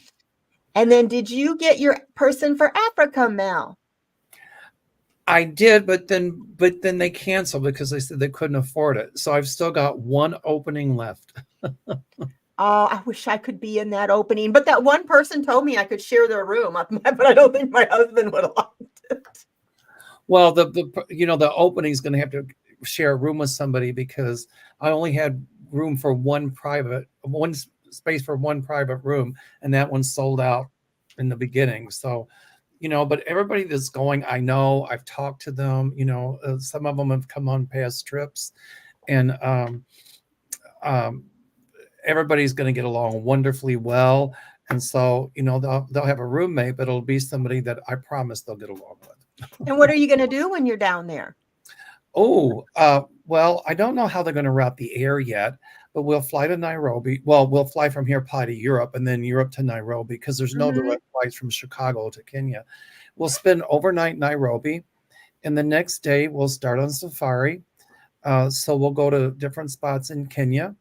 And then did you get your person for Africa, Mel? I did, but then they canceled because they said they couldn't afford it. So I've still got one opening left. Oh, I wish I could be in that opening, but that one person told me I could share their room, but I don't think my husband would allow it. Well, the opening is going to have to share a room with somebody because I only had room for one space for one private room, and that one sold out in the beginning. So, but everybody that's going, I know, I've talked to them. Some of them have come on past trips, and everybody's going to get along wonderfully well. And so, they'll have a roommate, but it'll be somebody that I promise they'll get along with. And what are you going to do when you're down there? Oh, well, I don't know how they're going to route the air yet, but we'll fly to Nairobi. Well, we'll fly from here probably to Europe and then Europe to Nairobi because there's no direct flights from Chicago to Kenya. We'll spend overnight in Nairobi, and the next day we'll start on safari. So we'll go to different spots in Kenya.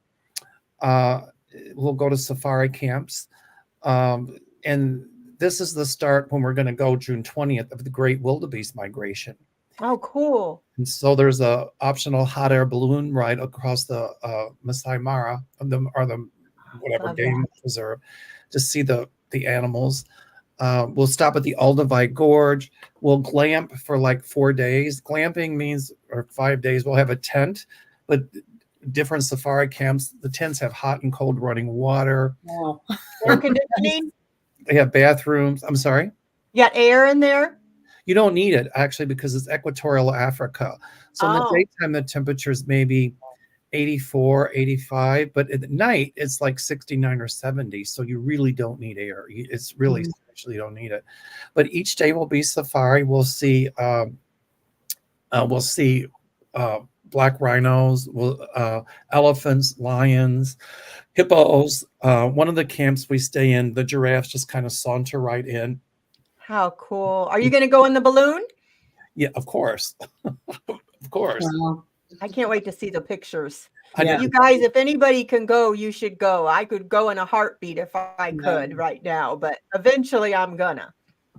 We'll go to safari camps. And this is the start when we're going to go June 20th of the Great Wildebeest Migration. Oh, cool. And so there's a optional hot air balloon ride across the Masai Mara or the whatever game reserve to see the animals. We'll stop at the Olduvai Gorge. We'll glamp for like 4 days. Glamping means, or 5 days, we'll have a tent, but different safari camps. The tents have hot and cold running water. Wow. Air conditioning? They have bathrooms. I'm sorry? You got air in there? You don't need it, actually, because it's equatorial Africa. So in the daytime, the temperature is maybe 84, 85, but at night, it's like 69 or 70. So you really don't need air. It's really, actually, you don't need it. But each day will be safari. We'll see black rhinos, elephants, lions, hippos. One of the camps we stay in, the giraffes just kind of saunter right in. How cool. Are you going to go in the balloon? Yeah, of course. Of course. Wow. I can't wait to see the pictures. Yeah. You guys, if anybody can go, you should go. I could go in a heartbeat if I could right now, but eventually I'm gonna.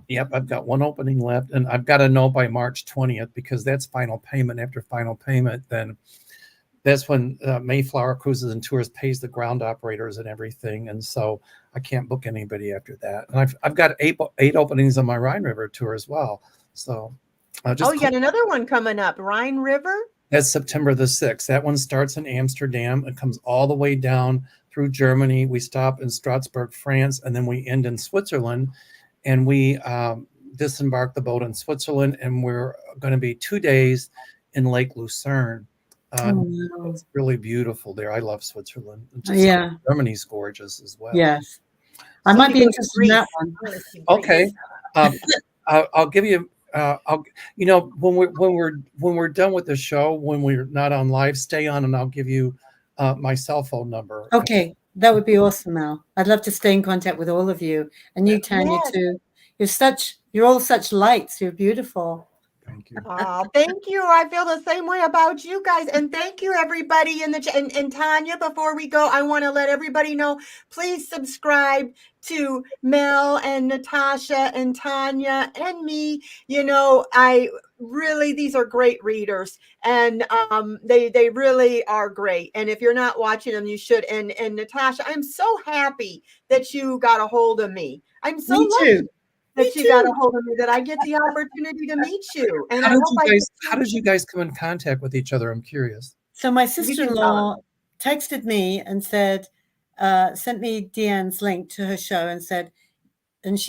Yep, I've got one opening left, and I've got to know by March 20th because that's final payment. After final payment, then that's when Mayflower Cruises and Tours pays the ground operators and everything, and so I can't book anybody after that. And I've got eight openings on my Rhine River tour as well. So you got another one coming up, Rhine River. That's September the 6th. That one starts in Amsterdam and comes all the way down through Germany. We stop in Strasbourg, France, and then we end in Switzerland. And we disembark the boat in Switzerland, and we're going to be 2 days in Lake Lucerne. It's really beautiful there. I love Switzerland. Germany's gorgeous as well. Yes, I might be interested in that one. Okay, I'll give you. When we're done with the show, when we're not on live, stay on, and I'll give you my cell phone number. Okay, that would be awesome, Mel. I'd love to stay in contact with all of you, and you, Tanya, too. You're all such lights. You're beautiful. Thank you. Thank you. I feel the same way about you guys. And thank you, everybody in the chat. And Tanya, before we go, I want to let everybody know, please subscribe to Mel and Natasha and Tanya and me. These are great readers, and they really are great. And if you're not watching them, you should. And Natasha, I'm so happy that you got a hold of me. I'm so lucky that you got a hold of me, that I get the opportunity to meet you. And how did you guys come in contact with each other? I'm curious. So my sister-in-law texted me and said, sent me Deann's link to her show and said, and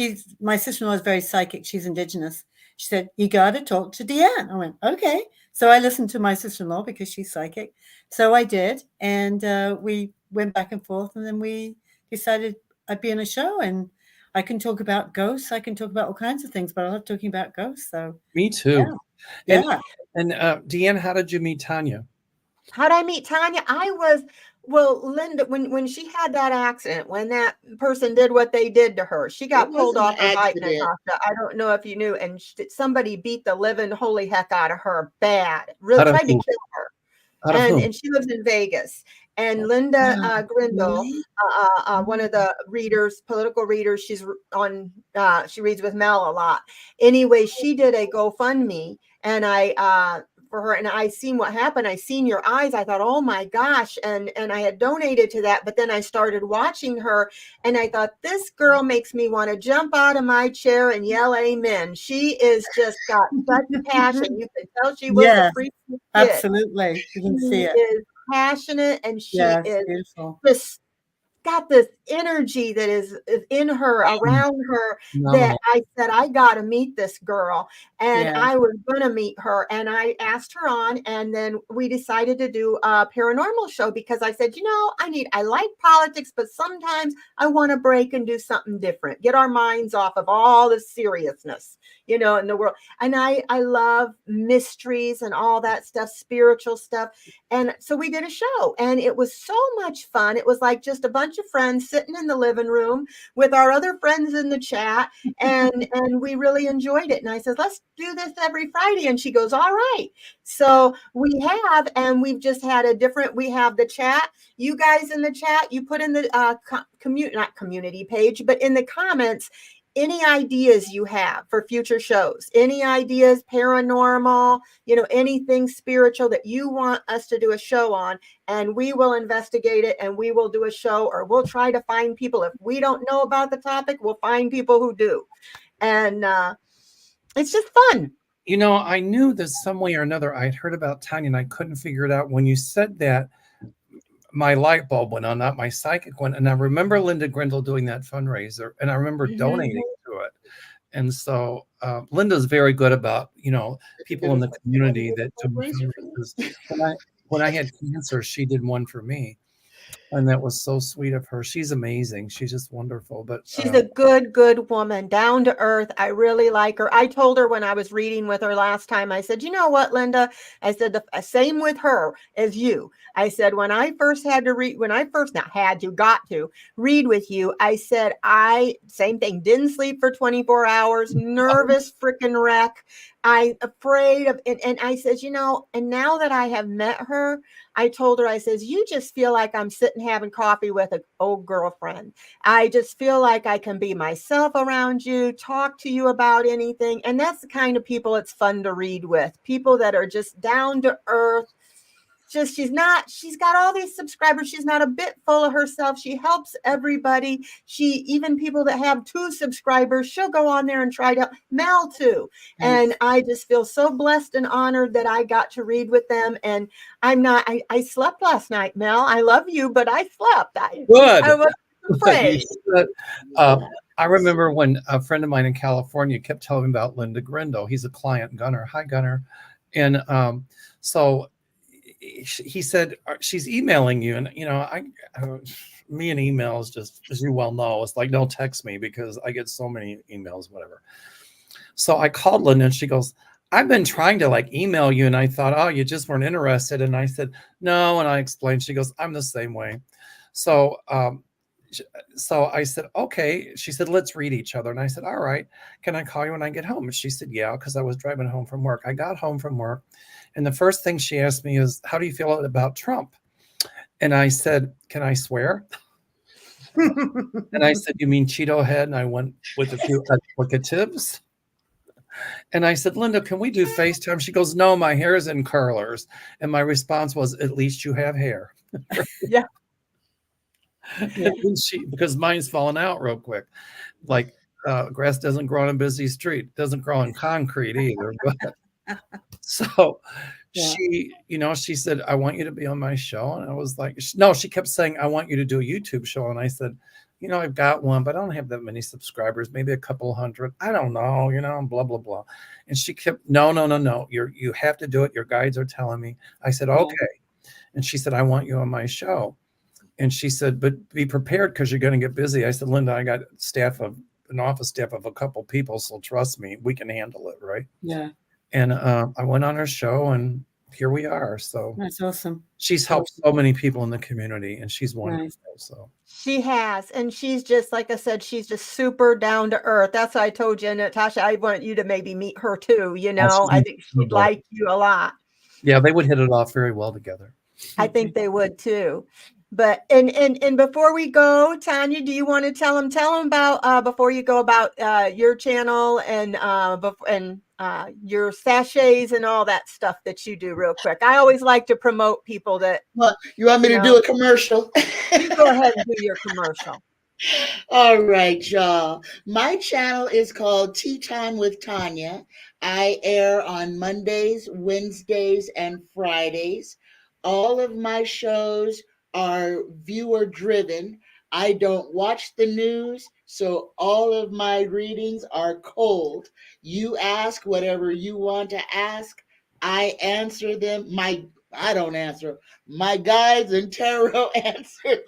my sister-in-law is very psychic. She's indigenous. She said, you got to talk to Deann. I went, okay. So I listened to my sister-in-law because she's psychic. So I did. And we went back and forth. And then we decided I'd be in a show, and I can talk about ghosts. I can talk about all kinds of things, but I love talking about ghosts. So me too. Yeah. And Deann, how did you meet Tanya? How did I meet Tanya? Linda, when she had that accident, when that person did what they did to her, she got pulled off her bike, Natasha. I don't know if you knew, and somebody beat the living holy heck out of her bad. Really tried to kill her. And she lives in Vegas. And Linda Grindle, Mm-hmm. one of the readers, political readers, she's on, she reads with Mel a lot. Anyway, she did a GoFundMe, and for her, and I seen what happened. I seen your eyes. I thought, oh my gosh. And I had donated to that, but then I started watching her, and I thought, this girl makes me want to jump out of my chair and yell amen. She is just got such passion. You can tell she was a freaking kid. Absolutely. You can see it. She is passionate, and she is beautiful. just got this energy that is in her, around her, that I said, I got to meet this girl. And I was going to meet her, and I asked her on, and then we decided to do a paranormal show, because I said, I like politics, but sometimes I want to break and do something different, get our minds off of all the seriousness, in the world. And I love mysteries and all that stuff, spiritual stuff. And so we did a show, and it was so much fun. It was like just a bunch of friends sitting in the living room with our other friends in the chat, and we really enjoyed it. And I said, let's do this every Friday. And she goes, all right. So we have, and we've just had we have the chat. You guys in the chat, you put in the not community page, but in the comments, any ideas you have for future shows, any ideas, paranormal, anything spiritual that you want us to do a show on, and we will investigate it, and we will do a show, or we'll try to find people. If we don't know about the topic, we'll find people who do. And it's just fun. I knew that some way or another I'd heard about Tanya, and I couldn't figure it out. When you said that, my light bulb went on, not my psychic one. And I remember Linda Grindle doing that fundraiser, and I remember donating to it. And so Linda's very good about, people in the community that do fundraisers. When I had cancer, she did one for me. And that was so sweet of her. She's amazing. She's just wonderful. But she's a good woman, down to earth. I really like her. I told her when I was reading with her last time, I said, you know what, Linda? I said, the same with her as you. I said, when I first got to read with you, I said, same thing, didn't sleep for 24 hours, nervous freaking wreck. I'm afraid of, and I says, and now that I have met her, I told her, I says, you just feel like I'm sitting having coffee with an old girlfriend. I just feel like I can be myself around you, talk to you about anything. And that's the kind of people it's fun to read with. People that are just down to earth. Just, she's got all these subscribers. She's not a bit full of herself. She helps everybody. Even people that have 2 subscribers, she'll go on there and try to help. Mel too. And I just feel so blessed and honored that I got to read with them. And I slept last night, Mel. I love you, but I slept. Good. I was afraid. I remember when a friend of mine in California kept telling me about Linda Grindle. He's a client, Gunner. Hi, Gunner. And so he said, she's emailing you. And, me and emails, just as you well know, it's like, don't text me because I get so many emails, whatever. So I called Linda, and she goes, I've been trying to email you. And I thought, oh, you just weren't interested. And I said, no. And I explained, she goes, I'm the same way. So I said, okay. She said, let's read each other. And I said, all right, can I call you when I get home? And she said, yeah, because I was driving home from work. I got home from work, and the first thing she asked me is, how do you feel about Trump? And I said, can I swear? And I said, you mean Cheeto head? And I went with a few explicatives. And I said, Linda, can we do FaceTime? She goes, no, my hair is in curlers. And my response was, at least you have hair. Yeah. Because mine's falling out real quick. Like grass doesn't grow on a busy street, doesn't grow in concrete either. But so she said, I want you to be on my show. And I was like, no, she kept saying, I want you to do a YouTube show. And I said, I've got one, but I don't have that many subscribers, maybe a couple hundred. I don't know, blah, blah, blah. And she kept, no. You have to do it. Your guides are telling me. I said, okay. And she said, I want you on my show. And she said, but be prepared because you're going to get busy. I said, Linda, I got an office staff of a couple people. So trust me, we can handle it. Right. Yeah. And I went on her show, and here we are. So that's awesome. She's helped so many people in the community, and she's wonderful. Nice. So she has, and she's just, like I said, she's just super down to earth. That's why I told you, Natasha, I want you to maybe meet her too. I think she'd like you a lot. Yeah, they would hit it off very well together. I think they would too. But and before we go, Tanya, do you want to tell them about before you go about your channel and your sachets and all that stuff that you do real quick? I always like to promote people that. Well, you want me to do a commercial? You go ahead and do your commercial. All right, y'all. My channel is called Tea Time with Tanya. I air on Mondays, Wednesdays, and Fridays. All of my shows are viewer driven. I don't watch the news, so all of my readings are cold. You ask whatever you want to ask. I answer them. I don't answer. My guides and tarot answer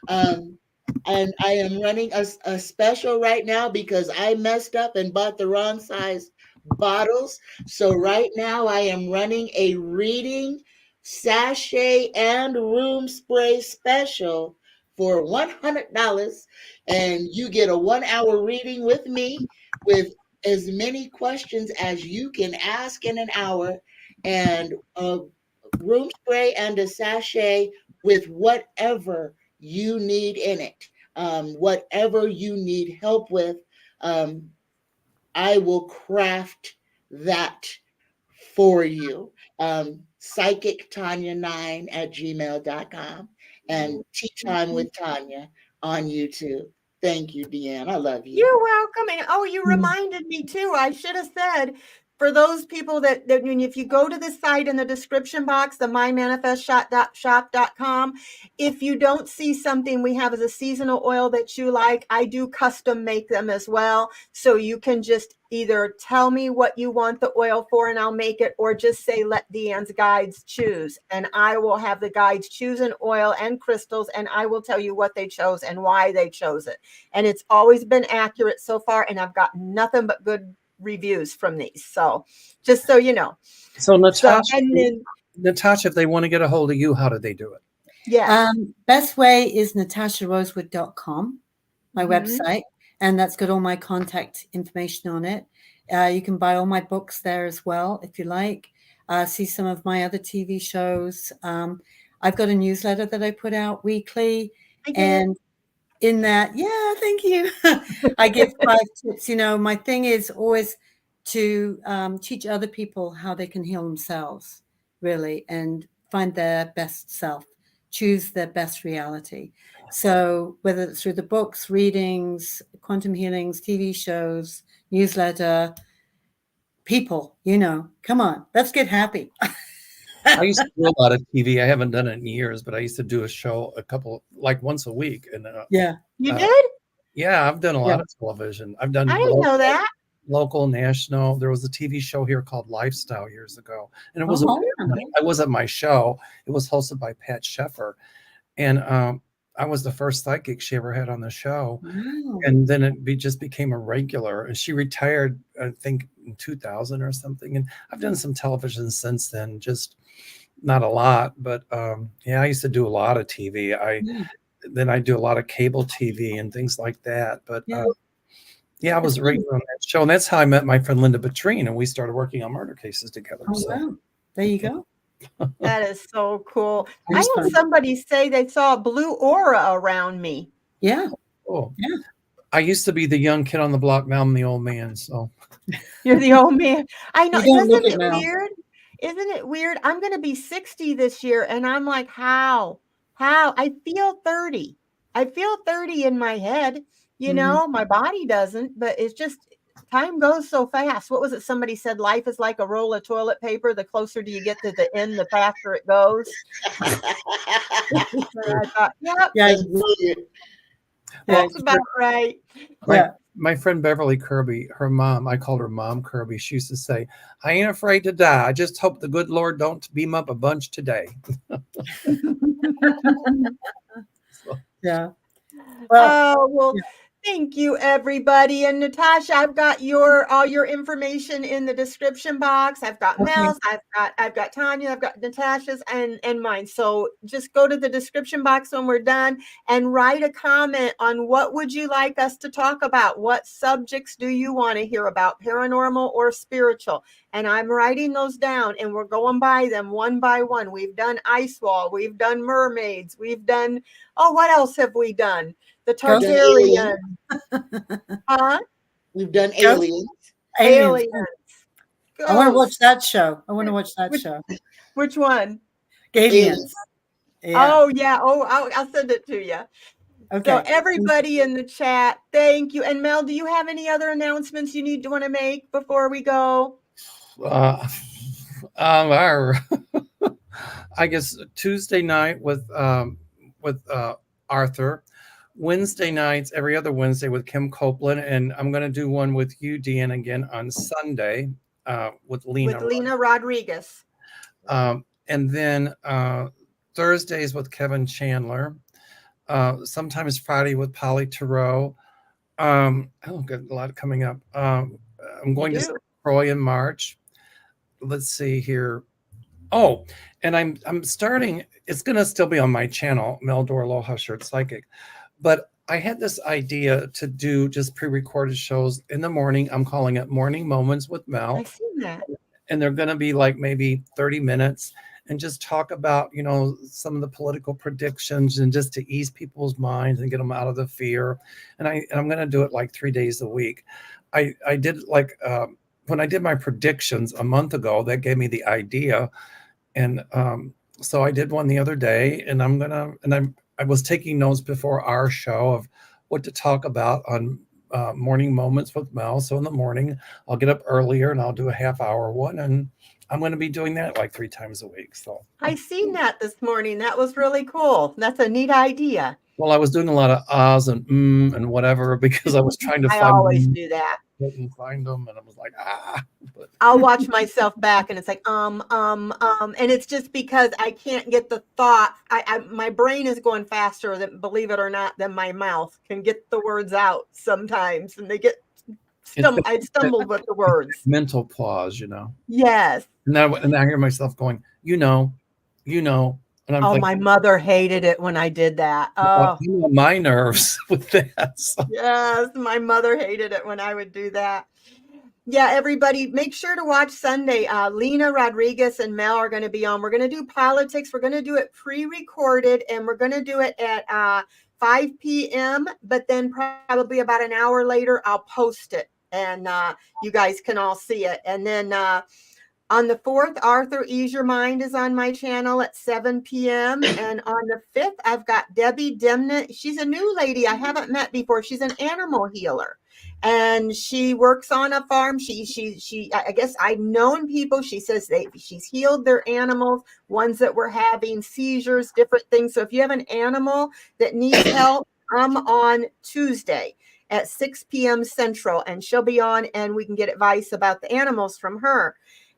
them. And I am running a special right now because I messed up and bought the wrong size bottles. So right now I am running a reading sachet and room spray special for $100. And you get a 1-hour reading with me with as many questions as you can ask in an hour, and a room spray and a sachet with whatever you need in it. Whatever you need help with, I will craft that for you. PsychicTanya9@gmail.com and Tea Time with Tanya on YouTube. Thank you, Deann. I love you. You're welcome. And you reminded me too. I should have said, for those people that if you go to the site in the description box, the mymanifestshop.com, if you don't see something we have as a seasonal oil that you like, I do custom make them as well. So you can just either tell me what you want the oil for and I'll make it, or just say, let Deann's guides choose. And I will have the guides choose an oil and crystals, and I will tell you what they chose and why they chose it. And it's always been accurate so far, and I've got nothing but good reviews from these. So just so you know. So Natasha, Natasha, if they want to get a hold of you, how do they do it? Yeah. Best way is natasharosewood.com, my website, and that's got all my contact information on it. You can buy all my books there as well, if you like. See some of my other TV shows. I've got a newsletter that I put out weekly, and in that, thank you. I give 5 tips. My thing is always to teach other people how they can heal themselves, really, and find their best self, choose their best reality. So whether it's through the books, readings, quantum healings, TV shows, newsletter, people, come on, let's get happy. I used to do a lot of TV. I haven't done it in years, but I used to do a show once a week. And you did? Yeah, I've done a lot of television. I've done. I didn't know that. Local, national. There was a TV show here called Lifestyle years ago, and it was. I wasn't my show. It was hosted by Pat Sheffer, and I was the first psychic she ever had on the show. Wow. And then it just became a regular. And she retired, I think, in 2000 or something. And I've done some television since then, just not a lot. But I used to do a lot of TV. Then I do a lot of cable TV and things like that. But I was regular on that show. And that's how I met my friend Linda Petrine, and we started working on murder cases together. Wow. There you go. That is so cool. I had somebody say they saw a blue aura around me. Yeah. Oh, yeah. I used to be the young kid on the block. Now I'm the old man. So you're the old man. I know. Isn't it weird? Isn't it weird? I'm going to be 60 this year, and I'm like, how? I feel 30. I feel 30 in my head. My body doesn't, but it's just, time goes so fast. What was it? Somebody said life is like a roll of toilet paper. The closer do you get to the end, the faster it goes. I thought, that's about right. My friend Beverly Kirby, her mom, I called her Mom Kirby. She used to say, I ain't afraid to die. I just hope the good Lord don't beam up a bunch today. Yeah. Well, Thank you, everybody. And Natasha, I've got all your information in the description box. I've got Mel's, I've got Tanya, I've got Natasha's and mine. So just go to the description box when we're done and write a comment on what would you like us to talk about? What subjects do you want to hear about, paranormal or spiritual? And I'm writing those down and we're going by them one by one. We've done ice wall, we've done mermaids, we've done, what else have we done? The Targaryen. Huh? We've done aliens. Aliens. I want to watch that show. Show. Which one? Aliens. Yeah. Oh, yeah. Oh, I'll send it to you. Okay. So everybody in the chat, thank you. And Mel, do you have any other announcements you want to make before we go? I guess Tuesday night with Arthur. Wednesday nights, every other Wednesday with Kim Copeland, and I'm going to do one with you, Deann, again on Sunday with Lena. With Lena Rodriguez. And then Thursdays with Kevin Chandler. Sometimes Friday with Polly Theroux. Got a lot coming up. I'm going to St. Croix in March. Let's see here. Oh, and I'm starting. It's going to still be on my channel, Mel Dorlo Hushert Psychic. But I had this idea to do just pre-recorded shows in the morning. I'm calling it Morning Moments with Mel. I've seen that. And they're going to be like maybe 30 minutes and just talk about, some of the political predictions and just to ease people's minds and get them out of the fear. And I'm going to do it like 3 days a week. I did like when I did my predictions a month ago, that gave me the idea. And so I did one the other day, and I was taking notes before our show of what to talk about on Morning Moments with Mel. So in the morning, I'll get up earlier and I'll do a half-hour one, and I'm going to be doing that like 3 times a week. So I seen that this morning. That was really cool. That's a neat idea. Well, I was doing a lot of ahs and and whatever because I was trying to find. I always do that. Couldn't find them, and I was like, But I'll watch myself back, and it's like and it's just because I can't get the thought. My brain is going faster than, believe it or not, than my mouth can get the words out sometimes, and they get. I stumbled with the words. Mental pause, Yes. And I hear myself going, And I'm my mother hated it when I did that. Oh, my nerves with that. So. Yes, my mother hated it when I would do that. Yeah, everybody, make sure to watch Sunday. Lena Rodriguez and Mel are going to be on. We're going to do politics. We're going to do it pre-recorded, and we're going to do it at 5 p.m. But then probably about an hour later, I'll post it, and you guys can all see it. And then on the 4th, Arthur Ease Your Mind is on my channel at 7 p.m. And on the 5th, I've got Debbie Dimnett. She's a new lady I haven't met before. She's an animal healer. And she works on a farm. She I guess I've known people. She says she's healed their animals, ones that were having seizures, different things. So if you have an animal that needs help, I'm on Tuesday at 6 p.m. Central, and she'll be on, and we can get advice about the animals from her.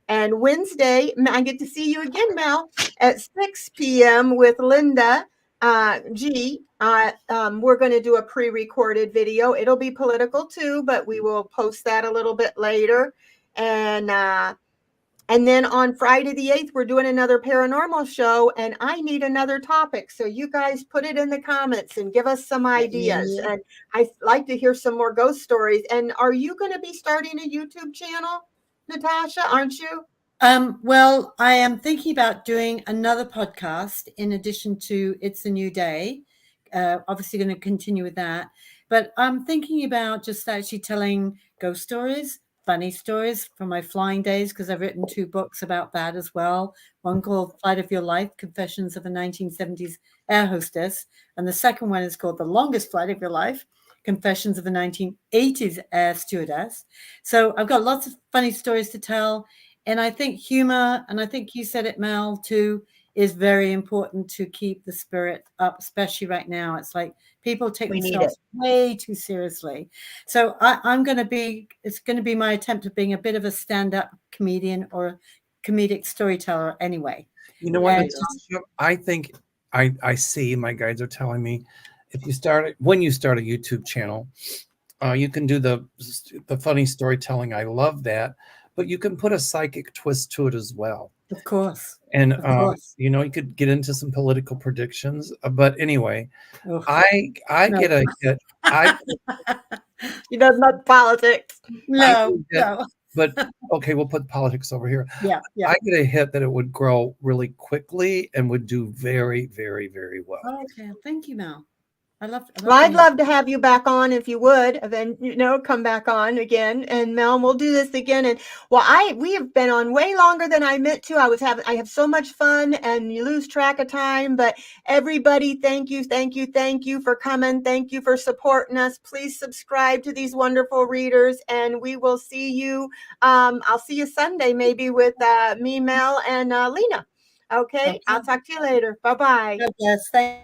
And Wednesday, I get to see you again, Mel, at 6 p.m. with Linda G. We're going to do a pre-recorded video. It'll be political too, but we will post that a little bit later. And then on Friday the 8th, we're doing another paranormal show, and I need another topic. So you guys put it in the comments and give us some ideas. And I'd like to hear some more ghost stories. And are you going to be starting a YouTube channel, Natasha, aren't you? Well, I am thinking about doing another podcast in addition to It's a New Day. Obviously going to continue with that. But I'm thinking about just actually telling ghost stories, funny stories from my flying days, because I've written 2 books about that as well. One called Flight of Your Life, Confessions of a 1970s Air Hostess. And the second one is called The Longest Flight of Your Life, Confessions of a 1980s Air Stewardess. So I've got lots of funny stories to tell. And I think humor, and I think you said it, Mel, too, is very important to keep the spirit up, especially right now. It's like people take themselves way too seriously. So it's going to be my attempt at being a bit of a stand-up comedian or comedic storyteller anyway. You know what, I think I see, my guides are telling me, if you start when you start a YouTube channel, you can do the funny storytelling. I love that, but you can put a psychic twist to it as well. Of course. And Of course. you know, you could get into some political predictions. But anyway, Ugh. I No. get a hit. He does not politics. No, no. But okay, we'll put politics over here. Yeah, yeah. I get a hit that it would grow really quickly and would do very, very, very well. Oh, okay. Thank you, Mel. Well, I'd love to have you back on if you would, and then, you know, come back on again. And Mel, we'll do this again. And well, we have been on way longer than I meant to. I have so much fun, and you lose track of time. But everybody, thank you for coming. Thank you for supporting us. Please subscribe to these wonderful readers, and we will see you. I'll see you Sunday, maybe with me, Mel, and Lena. Okay, I'll talk to you later. Bye-bye. Yes, thank